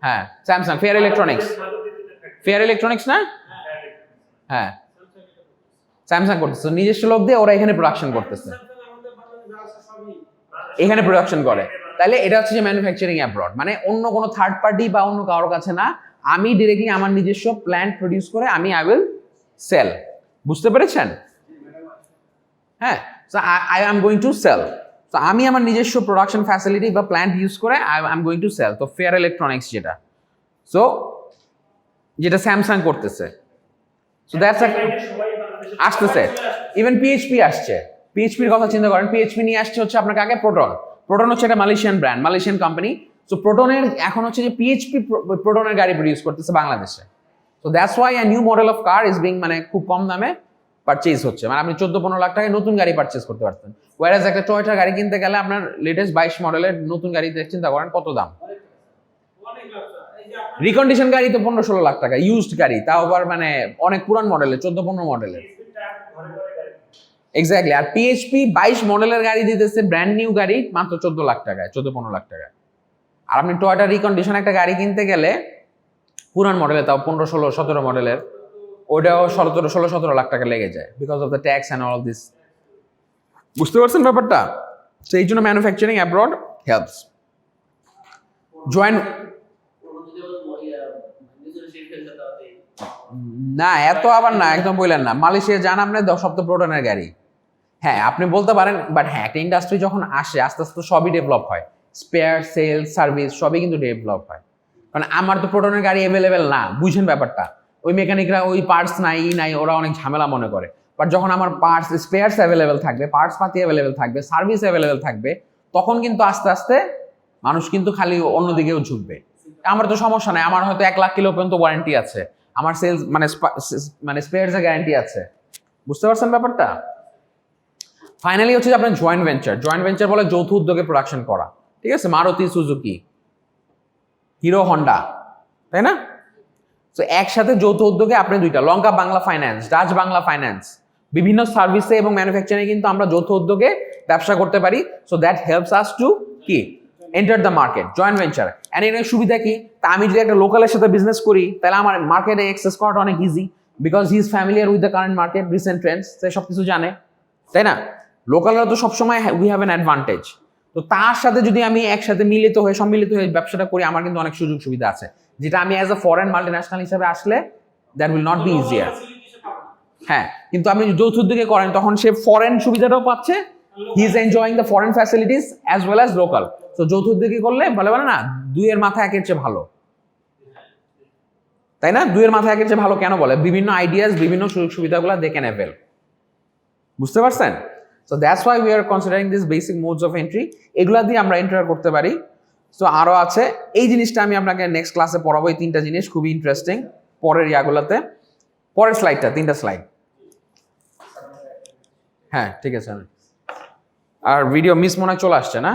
হ্যাঁ, স্যামসাং, ফেয়ার ইলেকট্রনিক্স না, হ্যাঁ স্যামসাং করতেছে নিজস্ব লোক দিয়ে, ওরা এখানে প্রোডাকশন করতেছে, এখানে প্রোডাকশন করে। তাহলে এটা হচ্ছে যে ম্যানুফ্যাকচারিং অ্যাব্রড, মানে অন্য কোনো থার্ড পার্টি বা অন্য কারোর কাছে না, আমি ডিরেক্টলি আমার নিজস্ব প্ল্যান্ট প্রডিউস করে আমি আই উইল সেল। বুঝতে পেরেছেন? হ্যাঁ, so I am going to sell. তো আমি আমার নিজস্ব প্রোডাকশন ফ্যাসিলিটি বা প্ল্যান্ট ইউজ করে I am going to sell. তো ফেয়ার ইলেকট্রনিক্স যেটা, সো যেটা স্যামসাং করতেছে, সো দ্যাটস আসতেছে। ইভেন পিএইচপি আসছে, পিএইচপির কথা চিন্তা করেন, পিএইচপি নিয়ে আসছে হচ্ছে আপনার কাকে, প্রোটন হচ্ছে একটা Malaysian brand, Malaysian company. So প্রোটনের এখন হচ্ছে যে পিএইচপি প্রোটনের গাড়ি প্রডিউস করতেছে বাংলাদেশে। So that's why a new model of car is being মানে খুব কম দামে পারচেজ হচ্ছে, মানে আপনি 14-15 লাখ টাকায় নতুন গাড়ি পারচেজ করতে পারতেন। ওয়ারাজ একটা টয়োটা গাড়ি কিনতে গেলে আপনার লেটেস্ট 22 মডেলের নতুন গাড়ি চিন্তা করেন কত দাম। রিকন্ডিশন গাড়ি তো 15-16 লাখ টাকা, ইউজড গাড়ি তাও আবার মানে অনেক পুরান মডেলের, 14-15 মডেলের। এক্স্যাক্টলি, আর পিএইচপি 22 মডেলের গাড়ি দিতেছে ব্র্যান্ড নিউ গাড়ি মাত্র 14 লাখ টাকায়, 14-15 লাখ টাকায়। আর আপনি টয়োটা রিকন্ডিশন একটা গাড়ি কিনতে গেলে পুরান মডেলে তাও 15-16-17 মডেলের, ওইটাও 16-17 লাখ টাকা লেগে যায় because of the tax and all this. বুঝতে পারছেন ব্যাপারটা? তো এই জন্য ম্যানুফ্যাকচারিং অ্যাব্রড হেল্পস। জয়েন্ট না, এত আবার না, একদম বললেন না। মালয়েশিয়া যান আপনি, সপ্তাহ প্রোটনের গাড়ি। হ্যাঁ আপনি বলতে পারেন, বাট হ্যাঁ একটা ইন্ডাস্ট্রি যখন আসে আস্তে আস্তে সবই ডেভেলপ হয়, স্পেয়ার, সেলস, সার্ভিস সবই কিন্তু ডেভেলপ হয়। কারণ আমার তো প্রোটনের গাড়ি অ্যাভেলেবেল না, বুঝেন ব্যাপারটা। ওই মেকানিকরা ওই পার্টস নাই, ওরা অনেক ঝামেলা মনে করে। বাট যখন আমার পার্টস স্পেয়ার্স অ্যাভেলেবেল থাকবে, পার্টস পাতি অ্যাভেলেবেল থাকবে, সার্ভিস অ্যাভেলেবেল থাকবে, তখন কিন্তু আস্তে আস্তে মানুষ কিন্তু খালি অন্যদিকেও ঝুঁকবে। আমার তো সমস্যা নাই, আমার হয়তো 1 লাখ কিলো পর্যন্ত ওয়ারেন্টি আছে, আমার সেলস মানে স্পেয়ার্সের গ্যারান্টি আছে। বুঝতে পারছেন ব্যাপারটা? ফাইনালি হচ্ছে যে আপনার জয়েন্ট ভেঞ্চার বলে যৌথ উদ্যোগে প্রোডাকশন করা। ঠিক আছে, মারুতি সুজুকি, হিরো হন্ডা, তাই না? তো একসাথে যৌথ উদ্যোগে আপনি দুইটা, Lanka Bangla finance, Dutch Bangla finance, বিভিন্ন সার্ভিসে এবং ম্যানুফ্যাকচারিং কিন্তু আমরা যৌথ উদ্যোগে ব্যবসা করতে পারি। So that helps us to কি enter the market, joint venture. And এর সুবিধা কি, তা আমি যদি একটা লোকালের সাথে বিজনেস করি তাহলে আমার মার্কেটে অ্যাক্সেস করাটা অনেক easy, because he is familiar with the current market, recent trends, সে সব কিছু জানে, তাই না? লোকালরা তো সবসময় উই হ্যাভ অ্যান অ্যাডভান্টেজ। তো তার সাথে যদি আমি একসাথে সম্মিলিত হয়ে ব্যবসাটা করি, আমার কিন্তু অনেক সুযোগ সুবিধা আছে, যেটা আমি অ্যাজ এ ফরেন মাল্টিন্যাশনাল হিসেবে আসলে that will not B easier. হ্যাঁ, কিন্তু আপনি যৌথ উদ্যোগে করেন তখন সে ফরেন সুবিধাটাও পাচ্ছে, he is enjoying the foreign facilities as well as local. তো যৌথ উদ্যোগে করলে বলে না, দুইয়ের মাথা একের চেয়ে ভালো, তাই না? দুইয়ের মাথা একের চেয়ে ভালো কেন বলে? বিভিন্ন আইডিয়াস, বিভিন্ন সুযোগ সুবিধাগুলো দে ক্যান অ্যাভেল। বুঝতে পারছেন? So that's why we are considering this basic modes of entry, এগুলা দিয়ে আমরা এন্টার করতে পারি। সো আরও আছে, এই জিনিসটা আমি আপনাকে নেক্সট ক্লাসে পড়াবো, এই 3টা জিনিস খুবই ইন্টারেস্টিং পরের ইয়াগুলোতে। পরের স্লাইডটা, 3টা স্লাইড। হ্যাঁ ঠিক আছে, আর ভিডিও মিস মনে চলে আসছে না?